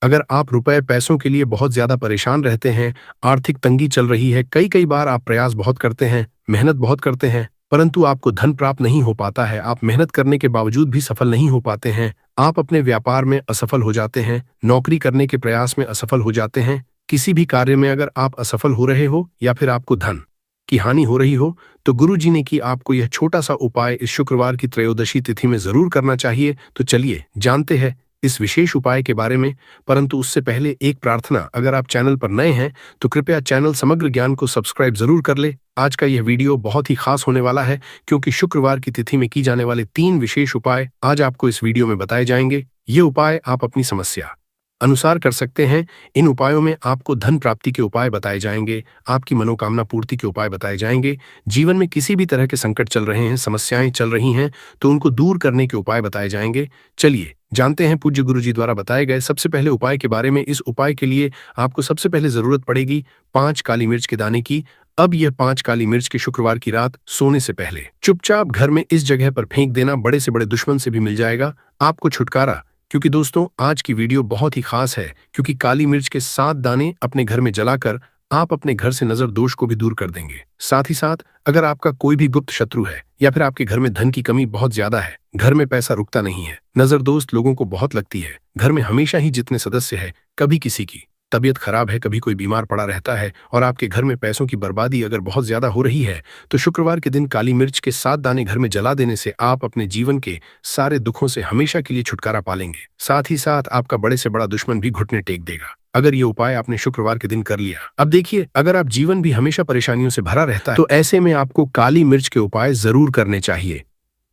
अगर आप रुपए पैसों के लिए बहुत ज्यादा परेशान रहते हैं, आर्थिक तंगी चल रही है, कई बार आप प्रयास बहुत करते हैं, मेहनत बहुत करते हैं, परंतु आपको धन प्राप्त नहीं हो पाता है, आप मेहनत करने के बावजूद भी सफल नहीं हो पाते हैं, आप अपने व्यापार में असफल हो जाते हैं, नौकरी करने के प्रयास में असफल हो जाते हैं, किसी भी कार्य में अगर आप असफल हो रहे हो या फिर आपको धन की हानि हो रही हो, तो गुरु जी ने कि आपको यह छोटा सा उपाय इस शुक्रवार की त्रयोदशी तिथि में जरूर करना चाहिए। तो चलिए जानते हैं इस विशेष उपाय के बारे में, परंतु उससे पहले एक प्रार्थना, अगर आप चैनल पर नए हैं तो कृपया चैनल समग्र ज्ञान को सब्सक्राइब जरूर कर ले। आज का यह वीडियो बहुत ही खास होने वाला है, क्योंकि शुक्रवार की तिथि में की जाने वाले 3 विशेष उपाय आज आपको इस वीडियो में बताए जाएंगे। ये उपाय आप अपनी समस्या अनुसार कर सकते हैं। इन उपायों में आपको धन प्राप्ति के उपाय बताए जाएंगे, आपकी मनोकामना पूर्ति के उपाय बताए जाएंगे, जीवन में किसी भी तरह के संकट चल रहे हैं, समस्याएं चल रही हैं तो उनको दूर करने के उपाय बताए जाएंगे। चलिए जानते हैं पूज्य गुरु जी द्वारा बताए गए सबसे पहले उपाय के बारे में। इस उपाय के लिए आपको सबसे पहले जरूरत पड़ेगी 5 काली मिर्च के दाने की। अब यह 5 काली मिर्च के शुक्रवार की रात सोने से पहले चुपचाप घर में इस जगह पर फेंक देना, बड़े से बड़े दुश्मन से भी मिल जाएगा आपको छुटकारा। क्योंकि दोस्तों आज की वीडियो बहुत ही खास है, क्योंकि काली मिर्च के 7 दाने अपने घर में जलाकर आप अपने घर से नजर दोष को भी दूर कर देंगे। साथ ही साथ अगर आपका कोई भी गुप्त शत्रु है या फिर आपके घर में धन की कमी बहुत ज्यादा है, घर में पैसा रुकता नहीं है, नजर दोस्त लोगों को बहुत लगती है, घर में हमेशा ही जितने सदस्य है, कभी किसी की तबीयत खराब है, कभी कोई बीमार पड़ा रहता है और आपके घर में पैसों की बर्बादी अगर बहुत ज्यादा हो रही है, तो शुक्रवार के दिन काली मिर्च के 7 दाने घर में जला देने से आप अपने जीवन के सारे दुखों से हमेशा के लिए छुटकारा पालेंगे। साथ ही साथ आपका बड़े से बड़ा दुश्मन भी घुटने टेक देगा अगर ये उपाय आपने शुक्रवार के दिन कर लिया। अब देखिए, अगर आप जीवन भी हमेशा परेशानियों से भरा रहता है तो ऐसे में आपको काली मिर्च के उपाय जरूर करने चाहिए।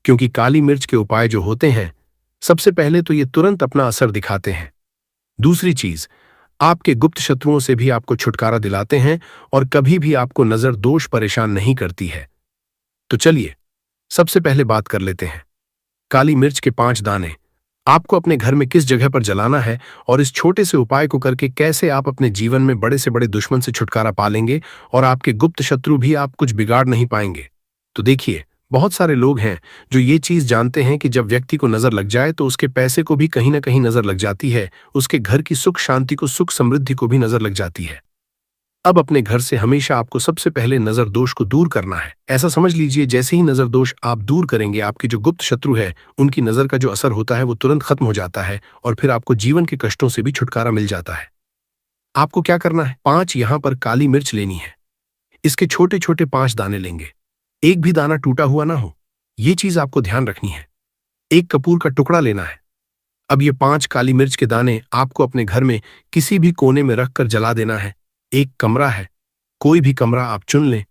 क्योंकि काली मिर्च के उपाय जो होते हैं, सबसे पहले तो ये तुरंत अपना असर दिखाते हैं। दूसरी चीज, आपके गुप्त शत्रुओं से भी आपको छुटकारा दिलाते हैं और कभी भी आपको नजर दोष परेशान नहीं करती है। तो चलिए सबसे पहले बात कर लेते हैं काली मिर्च के 5 दाने आपको अपने घर में किस जगह पर जलाना है और इस छोटे से उपाय को करके कैसे आप अपने जीवन में बड़े से बड़े दुश्मन से छुटकारा पालेंगे और आपके गुप्त शत्रु भी आप कुछ बिगाड़ नहीं पाएंगे। तो देखिए, बहुत सारे लोग हैं जो ये चीज जानते हैं कि जब व्यक्ति को नजर लग जाए तो उसके पैसे को भी कहीं ना कहीं नजर लग जाती है, उसके घर की सुख शांति को, सुख समृद्धि को भी नजर लग जाती है। अब अपने घर से हमेशा आपको सबसे पहले नजर दोष को दूर करना है। ऐसा समझ लीजिए, जैसे ही नजर दोष आप दूर करेंगे, आपकी जो गुप्त शत्रु है उनकी नजर का जो असर होता है वो तुरंत खत्म हो जाता है और फिर आपको जीवन के कष्टों से भी छुटकारा मिल जाता है। आपको क्या करना है, 5 यहां पर काली मिर्च लेनी है। इसके छोटे छोटे 5 दाने लेंगे, एक भी दाना टूटा हुआ ना हो, ये चीज आपको ध्यान रखनी है। एक कपूर का टुकड़ा लेना है। अब ये 5 काली मिर्च के दाने आपको अपने घर में किसी भी कोने में रखकर जला देना है। एक कमरा है, कोई भी कमरा आप चुन लें,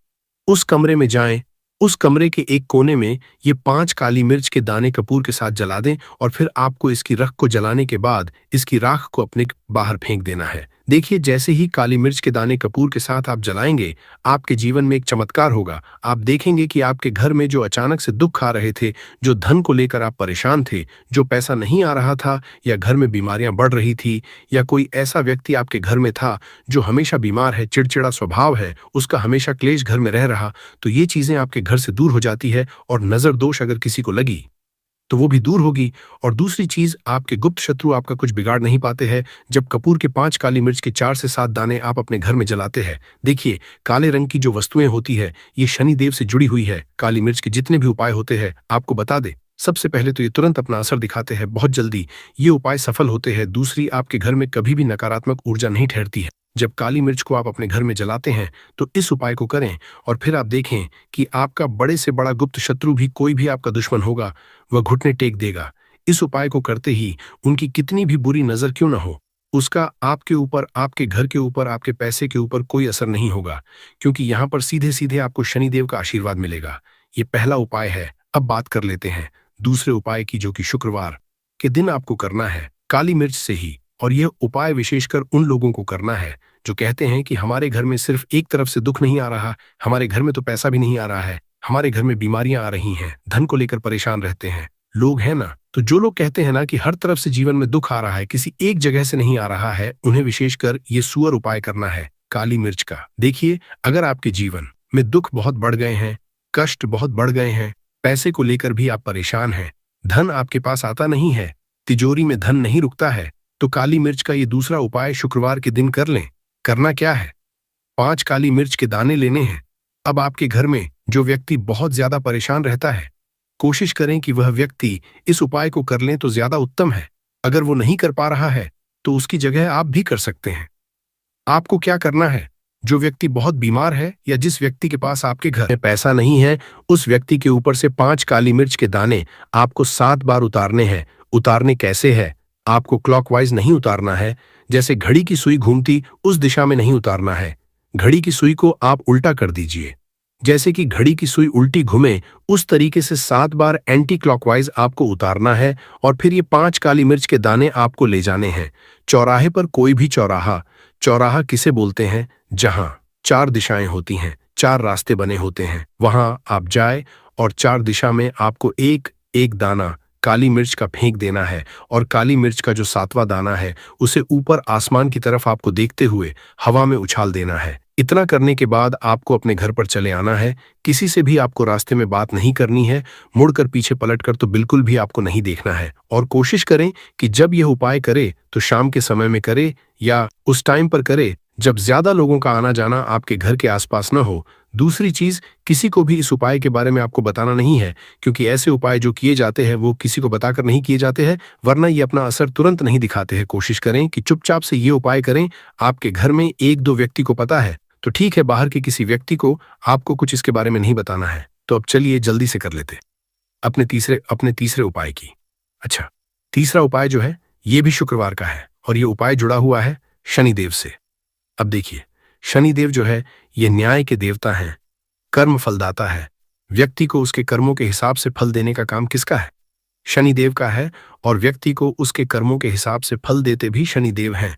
उस कमरे में जाएं, उस कमरे के एक कोने में ये 5 काली मिर्च के दाने कपूर के साथ जला दें और फिर आपको इसकी रख को जलाने के बाद इसकी राख को अपने बाहर फेंक देना है। देखिए, जैसे ही काली मिर्च के दाने कपूर के साथ आप जलाएंगे, आपके जीवन में एक चमत्कार होगा। आप देखेंगे कि आपके घर में जो अचानक से दुख आ रहे थे, जो धन को लेकर आप परेशान थे, जो पैसा नहीं आ रहा था, या घर में बीमारियां बढ़ रही थी, या कोई ऐसा व्यक्ति आपके घर में था जो हमेशा बीमार है, चिड़चिड़ा स्वभाव है, उसका हमेशा क्लेश घर में रह रहा, तो ये चीजें आपके घर से दूर हो जाती है और नजर दोष अगर किसी को लगी तो वो भी दूर होगी। और दूसरी चीज, आपके गुप्त शत्रु आपका कुछ बिगाड़ नहीं पाते हैं जब कपूर के 5 काली मिर्च के 4 से 7 दाने आप अपने घर में जलाते हैं। देखिए, काले रंग की जो वस्तुएं होती है ये शनि देव से जुड़ी हुई है। काली मिर्च के जितने भी उपाय होते हैं, आपको बता दे, सबसे पहले तो ये तुरंत अपना असर दिखाते हैं, बहुत जल्दी ये उपाय सफल होते हैं। दूसरी, आपके घर में कभी भी नकारात्मक ऊर्जा नहीं ठहरती है। जब काली मिर्च को आप अपने घर में जलाते हैं तो इस उपाय को करें और फिर आप देखें कि आपका बड़े से बड़ा गुप्त शत्रु भी, कोई भी आपका दुश्मन होगा, वह घुटने टेक देगा। इस उपाय को करते ही उनकी कितनी भी बुरी नजर क्यों ना हो, उसका आपके ऊपर, आपके घर के ऊपर, आपके पैसे के ऊपर कोई असर नहीं होगा, क्योंकि यहाँ पर सीधे सीधे आपको शनिदेव का आशीर्वाद मिलेगा। ये पहला उपाय है। अब बात कर लेते हैं दूसरे उपाय की, जो कि शुक्रवार के दिन आपको करना है काली मिर्च से ही। और यह उपाय विशेषकर उन लोगों को करना है जो कहते हैं कि हमारे घर में सिर्फ एक तरफ से दुख नहीं आ रहा, हमारे घर में तो पैसा भी नहीं आ रहा है, हमारे घर में बीमारियां आ रही हैं, धन को लेकर परेशान रहते हैं लोग, हैं ना। तो जो लोग कहते हैं ना कि हर तरफ से जीवन में दुख आ रहा है, किसी एक जगह से नहीं आ रहा है, उन्हें विशेषकर ये सुअर उपाय करना है काली मिर्च का। देखिए, अगर आपके जीवन में दुख बहुत बढ़ गए हैं, कष्ट बहुत बढ़ गए हैं, पैसे को लेकर भी आप परेशान हैं, धन आपके पास आता नहीं है, तिजोरी में धन नहीं रुकता है, तो काली मिर्च का ये दूसरा उपाय शुक्रवार के दिन कर लें। करना क्या है, 5 काली मिर्च के दाने लेने हैं। अब आपके घर में जो व्यक्ति बहुत ज्यादा परेशान रहता है, कोशिश करें कि वह व्यक्ति इस उपाय को कर लें तो ज्यादा उत्तम है। अगर वो नहीं कर पा रहा है तो उसकी जगह आप भी कर सकते हैं। आपको क्या करना है, जो व्यक्ति बहुत बीमार है या जिस व्यक्ति के पास आपके घर में पैसा नहीं है, उस व्यक्ति के ऊपर से 5 काली मिर्च के दाने आपको 7 बार उतारने हैं। उतारने कैसे है, आपको क्लॉकवाइज नहीं उतारना है, जैसे घड़ी की सुई घूमती उस दिशा में नहीं उतारना है। घड़ी की सुई को आप उल्टा कर दीजिए, जैसे कि घड़ी की सुई उल्टी घूमे उस तरीके से 7 बार एंटी क्लॉकवाइज आपको उतारना है। और फिर ये 5 काली मिर्च के दाने आपको ले जाने हैं चौराहे पर। कोई भी चौराहा, चौराहा किसे बोलते हैं, जहां 4 दिशाएं होती हैं, 4 रास्ते बने होते हैं, वहां आप जाए और 4 दिशा में आपको एक एक दाना काली मिर्च का फेंक देना है। और काली मिर्च का जो 7वां दाना है उसे ऊपर आसमान की तरफ आपको देखते हुए हवा में उछाल देना है। इतना करने के बाद आपको अपने घर पर चले आना है। किसी से भी आपको रास्ते में बात नहीं करनी है, मुड़कर पीछे पलटकर तो बिल्कुल भी आपको नहीं देखना है। और कोशिश करें कि जब यह उपाय करे तो शाम के समय में करे या उस टाइम पर करे जब ज्यादा लोगों का आना जाना आपके घर के आसपास न हो। दूसरी चीज, किसी को भी इस उपाय के बारे में आपको बताना नहीं है, क्योंकि ऐसे उपाय जो किए जाते हैं वो किसी को बताकर नहीं किए जाते हैं, वरना ये अपना असर तुरंत नहीं दिखाते हैं। कोशिश करें कि चुपचाप से ये उपाय करें। आपके घर में 1-2 व्यक्ति को पता है तो ठीक है, बाहर के किसी व्यक्ति को आपको कुछ इसके बारे में नहीं बताना है। तो अब चलिए जल्दी से कर लेते अपने तीसरे उपाय की। अच्छा, तीसरा उपाय जो है ये भी शुक्रवार का है और ये उपाय जुड़ा हुआ है शनिदेव से। अब देखिए, शनिदेव जो है ये न्याय के देवता हैं, कर्म फलदाता है, व्यक्ति को उसके कर्मों के हिसाब से फल देने का काम किसका है? शनिदेव का है, और व्यक्ति को उसके कर्मों के हिसाब से फल देते भी शनिदेव हैं।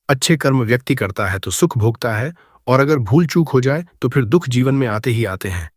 अच्छे कर्म व्यक्ति करता है तो सुख भोगता है, और अगर भूल चूक हो जाए तो फिर दुख जीवन में आते ही आते हैं।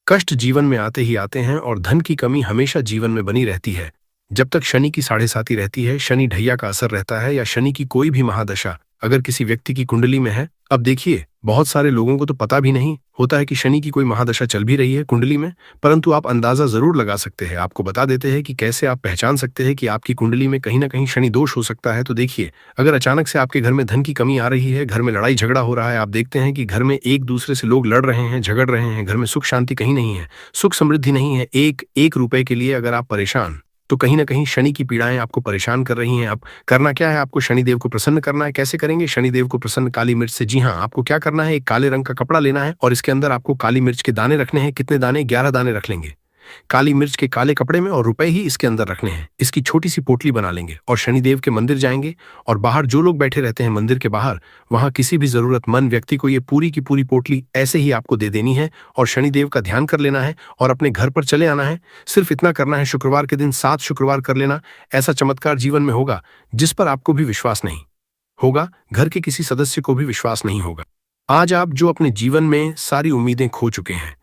कष्ट जीवन में आते ही आते हैं, और धन की कमी हमेशा जीवन में बनी रहती है। जब तक शनि की साढ़े साती रहती है, शनि ढैया का असर रहता है, या शनि की कोई भी महादशा अगर किसी व्यक्ति की कुंडली में है। अब देखिए, बहुत सारे लोगों को तो पता भी नहीं होता है कि शनि की कोई महादशा चल भी रही है कुंडली में, परंतु आप अंदाजा जरूर लगा सकते हैं। आपको बता देते हैं कि कैसे आप पहचान सकते हैं कि आपकी कुंडली में कहीं ना कहीं शनि दोष हो सकता है। तो देखिए, अगर अचानक से आपके घर में धन की कमी आ रही है, घर में लड़ाई झगड़ा हो रहा है, आप देखते हैं कि घर में एक दूसरे से लोग लड़ रहे हैं, झगड़ रहे हैं, घर में सुख शांति कहीं नहीं है, सुख समृद्धि नहीं है, एक एक रुपए के लिए अगर आप परेशान, तो कहीं ना कहीं शनि की पीड़ाएं आपको परेशान कर रही हैं। अब करना क्या है? आपको शनिदेव को प्रसन्न करना है। कैसे करेंगे शनिदेव को प्रसन्न? काली मिर्च से। जी हाँ, आपको क्या करना है, एक काले रंग का कपड़ा लेना है और इसके अंदर आपको काली मिर्च के दाने रखने हैं। कितने दाने? 11 दाने रख लेंगे काली मिर्च के काले कपड़े में, और रुपए ही इसके अंदर रखने हैं। इसकी छोटी सी पोटली बना लेंगे और शनिदेव के मंदिर जाएंगे, और बाहर जो लोग बैठे रहते हैं मंदिर के बाहर, वहां किसी भी जरूरतमंद व्यक्ति को ये पूरी की पूरी पोटली ऐसे ही आपको दे देनी है, और शनिदेव का ध्यान कर लेना है और अपने घर पर चले आना है। सिर्फ इतना करना है, शुक्रवार के दिन 7 शुक्रवार कर लेना। ऐसा चमत्कार जीवन में होगा जिस पर आपको भी विश्वास नहीं होगा, घर के किसी सदस्य को भी विश्वास नहीं होगा। आज आप जो अपने जीवन में सारी उम्मीदें खो चुके हैं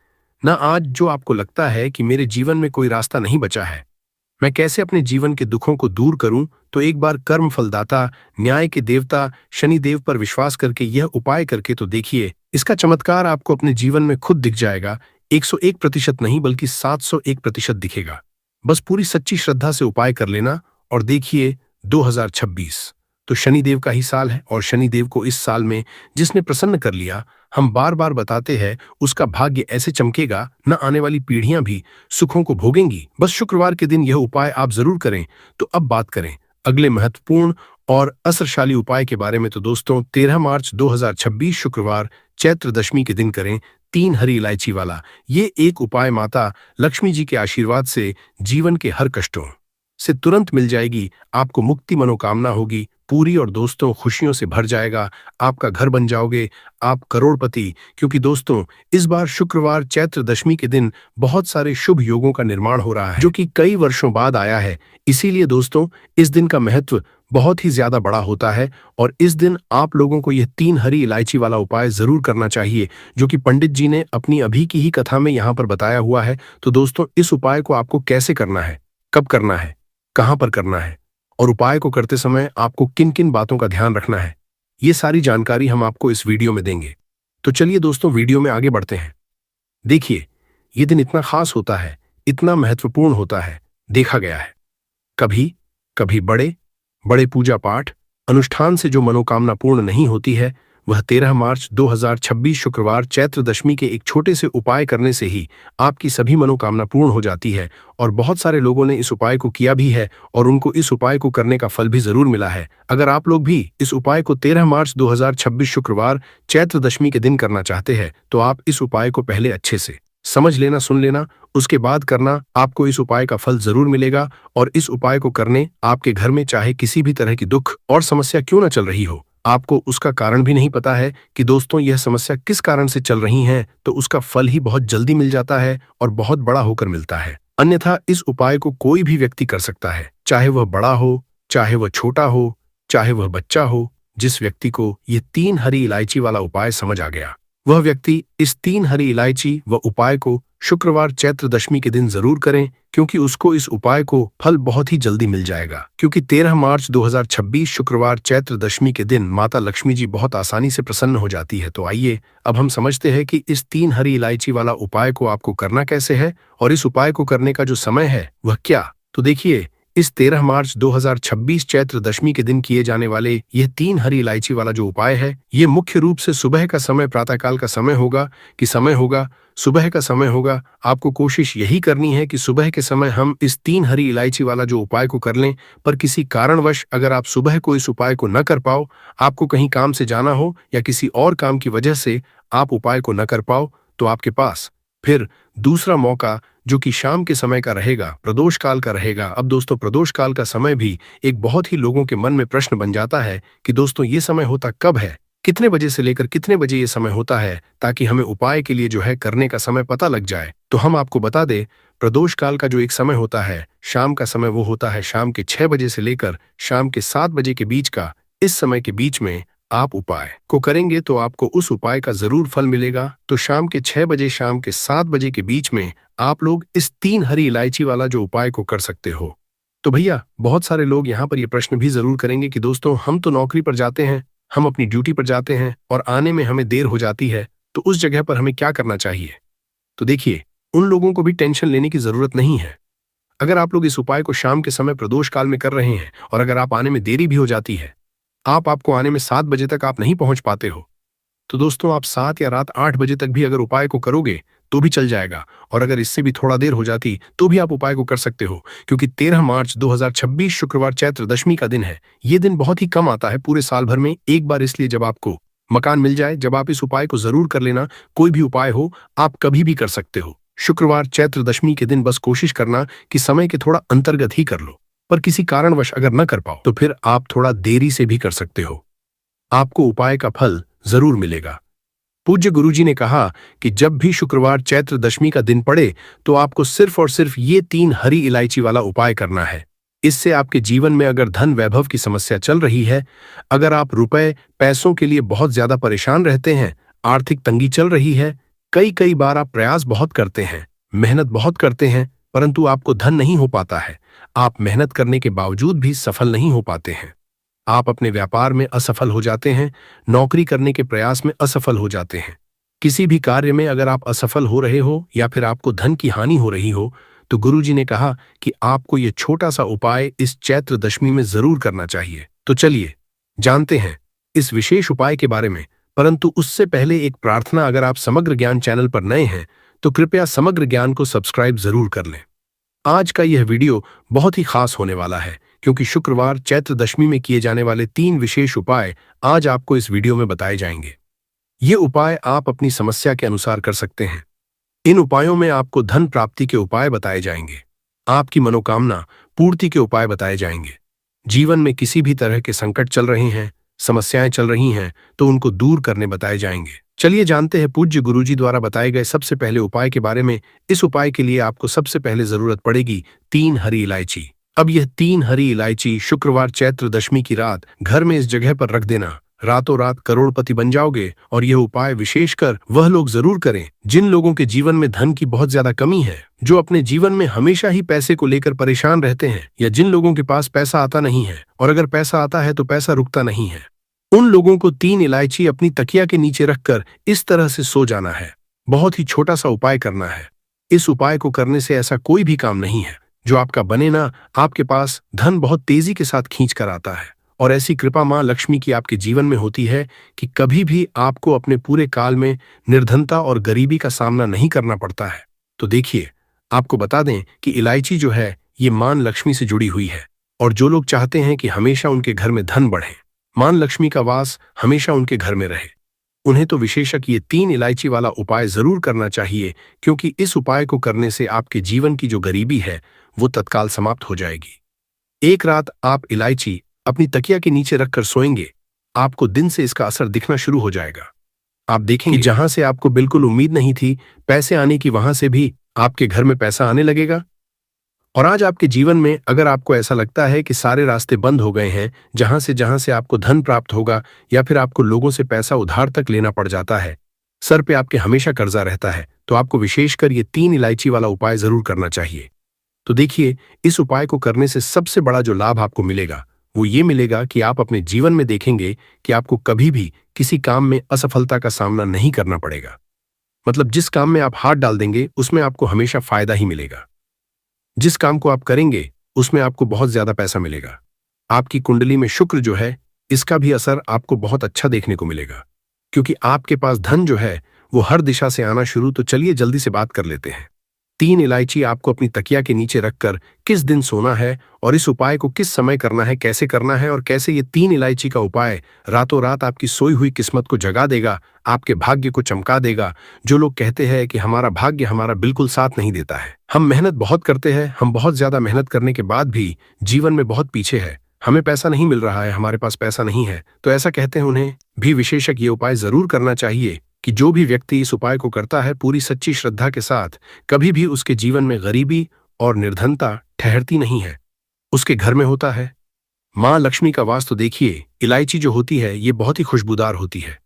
ना, आज जो आपको लगता है कि मेरे जीवन में कोई रास्ता नहीं बचा है, मैं कैसे अपने जीवन के दुखों को दूर करूं, तो एक बार कर्म फलदाता, न्याय के देवता शनिदेव पर विश्वास करके यह उपाय करके तो देखिए। इसका चमत्कार आपको अपने जीवन में खुद दिख जाएगा। 101% नहीं बल्कि 701% दिखेगा। बस पूरी सच्ची श्रद्धा से उपाय कर लेना, और देखिए 2026 तो शनिदेव का ही साल है, और शनिदेव को इस साल में जिसने प्रसन्न कर लिया, हम बार बार बताते हैं, उसका भाग्य ऐसे चमकेगा, न आने वाली पीढ़ियां भी सुखों को भोगेंगी। बस शुक्रवार के दिन यह उपाय आप जरूर करें। तो अब बात करें अगले महत्वपूर्ण और असरशाली उपाय के बारे में। तो दोस्तों, 13 मार्च 2026 शुक्रवार चैत्र दशमी के दिन करें 3 हरी इलायची वाला ये एक उपाय। माता लक्ष्मी जी के आशीर्वाद से जीवन के हर कष्टों से तुरंत मिल जाएगी, आपको मुक्ति मनोकामना होगी पूरी, और दोस्तों खुशियों से भर जाएगा। आपका घर बन जाओगे, आप करोड़पति। क्योंकि दोस्तों, इस बार शुक्रवार चैत्र दशमी के दिन बहुत सारे शुभ योगों का निर्माण हो रहा है, जो कि कई वर्षों बाद आया है। इसीलिए दोस्तों, इस दिन का महत्व बहुत ही ज्यादा बड़ा होता है, और इस दिन आप लोगों को यह 3 हरी इलायची वाला उपाय जरूर करना चाहिए, जो कि पंडित जी ने अपनी अभी की ही कथा में यहाँ पर बताया हुआ है। तो दोस्तों, इस उपाय को आपको कैसे करना है, कब करना है, कहां पर करना है, और उपाय को करते समय आपको किन किन बातों का ध्यान रखना है, ये सारी जानकारी हम आपको इस वीडियो में देंगे। तो चलिए दोस्तों, वीडियो में आगे बढ़ते हैं। देखिए, ये दिन इतना खास होता है, इतना महत्वपूर्ण होता है, देखा गया है कभी कभी बड़े बड़े पूजा पाठ अनुष्ठान से जो मनोकामना पूर्ण नहीं होती है, वह 13 मार्च 2026 शुक्रवार चैत्र दशमी के एक छोटे से उपाय करने से ही आपकी सभी मनोकामना पूर्ण हो जाती है। और बहुत सारे लोगों ने इस उपाय को किया भी है, और उनको इस उपाय को करने का फल भी जरूर मिला है। अगर आप लोग भी इस उपाय को 13 मार्च 2026 शुक्रवार चैत्र दशमी के दिन करना चाहते हैं, तो आप इस उपाय को पहले अच्छे से समझ लेना, सुन लेना, उसके बाद करना। आपको इस उपाय का फल जरूर मिलेगा, और इस उपाय को करने आपके घर में चाहे किसी भी तरह की दुख और समस्या क्यों न चल रही हो, आपको उसका कारण भी नहीं पता है कि दोस्तों यह समस्या किस कारण से चल रही है, तो उसका फल ही बहुत जल्दी मिल जाता है, और बहुत बड़ा होकर मिलता है। अन्यथा इस उपाय को कोई भी व्यक्ति कर सकता है, चाहे वह बड़ा हो, चाहे वह छोटा हो, चाहे वह बच्चा हो। जिस व्यक्ति को ये 3 हरी इलायची वाला उपाय समझ आ गया, वह व्यक्ति इस 3 हरी इलायची व उपाय को शुक्रवार चैत्र दशमी के दिन जरूर करें, क्योंकि उसको इस उपाय को फल बहुत ही जल्दी मिल जाएगा। क्योंकि 13 मार्च 2026 शुक्रवार चैत्र दशमी के दिन माता लक्ष्मी जी बहुत आसानी से प्रसन्न हो जाती है। तो आइए अब हम समझते हैं कि इस 3 हरी इलायची वाला उपाय को आपको करना कैसे है, और इस उपाय को करने का जो समय है वह क्या। तो देखिए, इस 13 मार्च 2026 चैत्र दशमी के दिन किए जाने वाले यह 3 हरी इलायची वाला जो उपाय है, ये मुख्य रूप से सुबह का समय, प्रातःकाल का समय होगा सुबह का समय होगा। आपको कोशिश यही करनी है कि सुबह के समय हम इस 3 हरी इलायची वाला जो उपाय को कर लें। पर किसी कारणवश अगर आप सुबह को इस उपाय को न कर पाओ, आपको कहीं काम से जाना हो या किसी और काम की वजह से आप उपाय को न कर पाओ, तो आपके पास फिर दूसरा मौका, जो कि शाम के समय का रहेगा, प्रदोष काल का रहेगा। अब दोस्तों, प्रदोष काल का समय भी एक बहुत ही लोगों के मन में प्रश्न बन जाता है कि दोस्तों ये समय होता कब है, कितने बजे से लेकर कितने बजे ये समय होता है, ताकि हमें उपाय के लिए जो है करने का समय पता लग जाए। तो हम आपको बता दें, प्रदोष काल का जो एक समय होता है, शाम का समय, वो होता है शाम के 6 बजे से लेकर शाम के 7 बजे के बीच का। इस समय के बीच में आप उपाय को करेंगे तो आपको उस उपाय का जरूर फल मिलेगा। तो शाम के 6 बजे शाम के 7 बजे के बीच में आप लोग इस 3 हरी इलायची वाला जो उपाय को कर सकते हो। तो भैया, बहुत सारे लोग यहाँ पर ये प्रश्न भी जरूर करेंगे कि दोस्तों, हम तो नौकरी पर जाते हैं, हम अपनी ड्यूटी पर जाते हैं और आने में हमें देर हो जाती है, तो उस जगह पर हमें क्या करना चाहिए? तो देखिए, उन लोगों को भी टेंशन लेने की जरूरत नहीं है। अगर आप लोग इस उपाय को शाम के समय प्रदोष काल में कर रहे हैं और अगर आप आने में देरी भी हो जाती है, आपको आने में 7 बजे तक आप नहीं पहुंच पाते हो, तो दोस्तों आप 7 या रात 8 बजे तक भी अगर उपाय को करोगे तो भी चल जाएगा। और अगर इससे भी थोड़ा देर हो जाती तो भी आप उपाय को कर सकते हो, क्योंकि 13 मार्च 2026 शुक्रवार चैत्र दशमी का दिन है। ये दिन बहुत ही कम आता है पूरे साल भर में एक बार, इसलिए जब आपको मकान मिल जाए, जब आप इस उपाय को जरूर कर लेना। कोई भी उपाय हो, आप कभी भी कर सकते हो। शुक्रवार चैत्र दशमी के दिन बस कोशिश करना कि समय के थोड़ा अंतर्गत ही कर लो, पर किसी कारणवश अगर न कर पाओ तो फिर आप थोड़ा देरी से भी कर सकते हो। आपको उपाय का फल जरूर मिलेगा। पूज्य गुरुजी ने कहा कि जब भी शुक्रवार चैत्र दशमी का दिन पड़े तो आपको सिर्फ और सिर्फ ये 3 हरी इलायची वाला उपाय करना है। इससे आपके जीवन में अगर धन वैभव की समस्या चल रही है, अगर आप रुपए पैसों के लिए बहुत ज्यादा परेशान रहते हैं, आर्थिक तंगी चल रही है, कई कई बार आप प्रयास बहुत करते हैं, मेहनत बहुत करते हैं, परंतु आपको धन नहीं हो पाता है, आप मेहनत करने के बावजूद भी सफल नहीं हो पाते हैं, आप अपने व्यापार में असफल हो जाते हैं, नौकरी करने के प्रयास में असफल हो जाते हैं, किसी भी कार्य में अगर आप असफल हो रहे हो या फिर आपको धन की हानि हो रही हो, तो गुरुजी ने कहा कि आपको ये छोटा सा उपाय इस चैत्र दशमी में जरूर करना चाहिए। तो चलिए जानते हैं इस विशेष उपाय के बारे में, परंतु उससे पहले एक प्रार्थना, अगर आप समग्र ज्ञान चैनल पर नए हैं तो कृपया समग्र ज्ञान को सब्सक्राइब जरूर कर लें। आज का यह वीडियो बहुत ही खास होने वाला है, क्योंकि शुक्रवार चैत्र दशमी में किए जाने वाले 3 विशेष उपाय आज आपको इस वीडियो में बताए जाएंगे। ये उपाय आप अपनी समस्या के अनुसार कर सकते हैं। इन उपायों में आपको धन प्राप्ति के उपाय बताए जाएंगे, आपकी मनोकामना पूर्ति के उपाय बताए जाएंगे। जीवन में किसी भी तरह के संकट चल रहे हैं, समस्याएं चल रही हैं, तो उनको दूर करने बताए जाएंगे। चलिए जानते हैं पूज्य गुरुजी द्वारा बताए गए सबसे पहले उपाय के बारे में। इस उपाय के लिए आपको सबसे पहले जरूरत पड़ेगी 3 हरी इलायची। अब यह 3 हरी इलायची शुक्रवार चैत्र दशमी की रात घर में इस जगह पर रख देना। रातों रात करोड़पति बन जाओगे। और यह उपाय विशेषकर वह लोग जरूर करें जिन लोगों के जीवन में धन की बहुत ज्यादा कमी है, जो अपने जीवन में हमेशा ही पैसे को लेकर परेशान रहते हैं, या जिन लोगों के पास पैसा आता नहीं है और अगर पैसा आता है तो पैसा रुकता नहीं है। उन लोगों को 3 इलायची अपनी तकिया के नीचे रखकर इस तरह से सो जाना है। बहुत ही छोटा सा उपाय करना है। इस उपाय को करने से ऐसा कोई भी काम नहीं है जो आपका बने ना। आपके पास धन बहुत तेजी के साथ खींच कर आता है और ऐसी कृपा मां लक्ष्मी की आपके जीवन में होती है कि कभी भी आपको अपने पूरे काल में निर्धनता और गरीबी का सामना नहीं करना पड़ता है। तो देखिए, आपको बता दें कि इलायची जो है ये मां लक्ष्मी से जुड़ी हुई है, और जो लोग चाहते हैं कि हमेशा उनके घर में धन बढ़े, मां लक्ष्मी का वास हमेशा उनके घर में रहे, उन्हें तो विशेषक ये 3 इलायची वाला उपाय जरूर करना चाहिए, क्योंकि इस उपाय को करने से आपके जीवन की जो गरीबी है वो तत्काल समाप्त हो जाएगी। एक रात आप इलायची अपनी तकिया के नीचे रखकर सोएंगे, आपको दिन से इसका असर दिखना शुरू हो जाएगा। आप देखेंगे जहां से आपको बिल्कुल उम्मीद नहीं थी पैसे आने की, वहां से भी आपके घर में पैसा आने लगेगा। और आज आपके जीवन में अगर आपको ऐसा लगता है कि सारे रास्ते बंद हो गए हैं जहां से आपको धन प्राप्त होगा, या फिर आपको लोगों से पैसा उधार तक लेना पड़ जाता है, सर पे आपके हमेशा कर्जा रहता है, तो आपको विशेषकर ये 3 इलायची वाला उपाय जरूर करना चाहिए। तो देखिए, इस उपाय को करने से सबसे बड़ा जो लाभ आपको मिलेगा वो ये मिलेगा कि आप अपने जीवन में देखेंगे कि आपको कभी भी किसी काम में असफलता का सामना नहीं करना पड़ेगा। मतलब जिस काम में आप हाथ डाल देंगे उसमें आपको हमेशा फायदा ही मिलेगा। जिस काम को आप करेंगे उसमें आपको बहुत ज्यादा पैसा मिलेगा। आपकी कुंडली में शुक्र जो है इसका भी असर आपको बहुत अच्छा देखने को मिलेगा, क्योंकि आपके पास धन जो है वो हर दिशा से आना शुरू। तो चलिए जल्दी से बात कर लेते हैं। 3 इलायची आपको अपनी तकिया के नीचे रखकर किस दिन सोना है, और इस उपाय को किस समय करना है, कैसे करना है, और कैसे ये 3 इलायची का उपाय रातों रात आपकी सोई हुई किस्मत को जगा देगा, आपके भाग्य को चमका देगा। जो लोग कहते हैं कि हमारा भाग्य हमारा बिल्कुल साथ नहीं देता है, हम मेहनत बहुत करते हैं, हम बहुत ज्यादा मेहनत करने के बाद भी जीवन में बहुत पीछे है, हमें पैसा नहीं मिल रहा है, हमारे पास पैसा नहीं है, तो ऐसा कहते हैं उन्हें भी विशेषज्ञ ये उपाय जरूर करना चाहिए कि जो भी व्यक्ति इस उपाय को करता है पूरी सच्ची श्रद्धा के साथ, कभी भी उसके जीवन में गरीबी और निर्धनता ठहरती नहीं है, उसके घर में होता है। माँ लक्ष्मी का वास तो देखिए, इलायची जो होती है ये बहुत ही खुशबूदार होती है,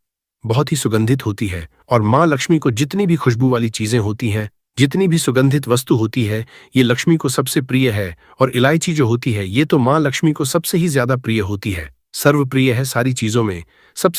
बहुत ही सुगंधित होती है, और माँ लक्ष्मी को जितनी भी खुशबू वाली चीजें होती हैं, जितनी भी सुगंधित वस्तु होती है, ये लक्ष्मी को सबसे प्रिय है। और इलायची जो होती है ये तो माँ लक्ष्मी को सबसे ही ज्यादा प्रिय होती है, सर्वप्रिय है सारी चीजों में, सबसे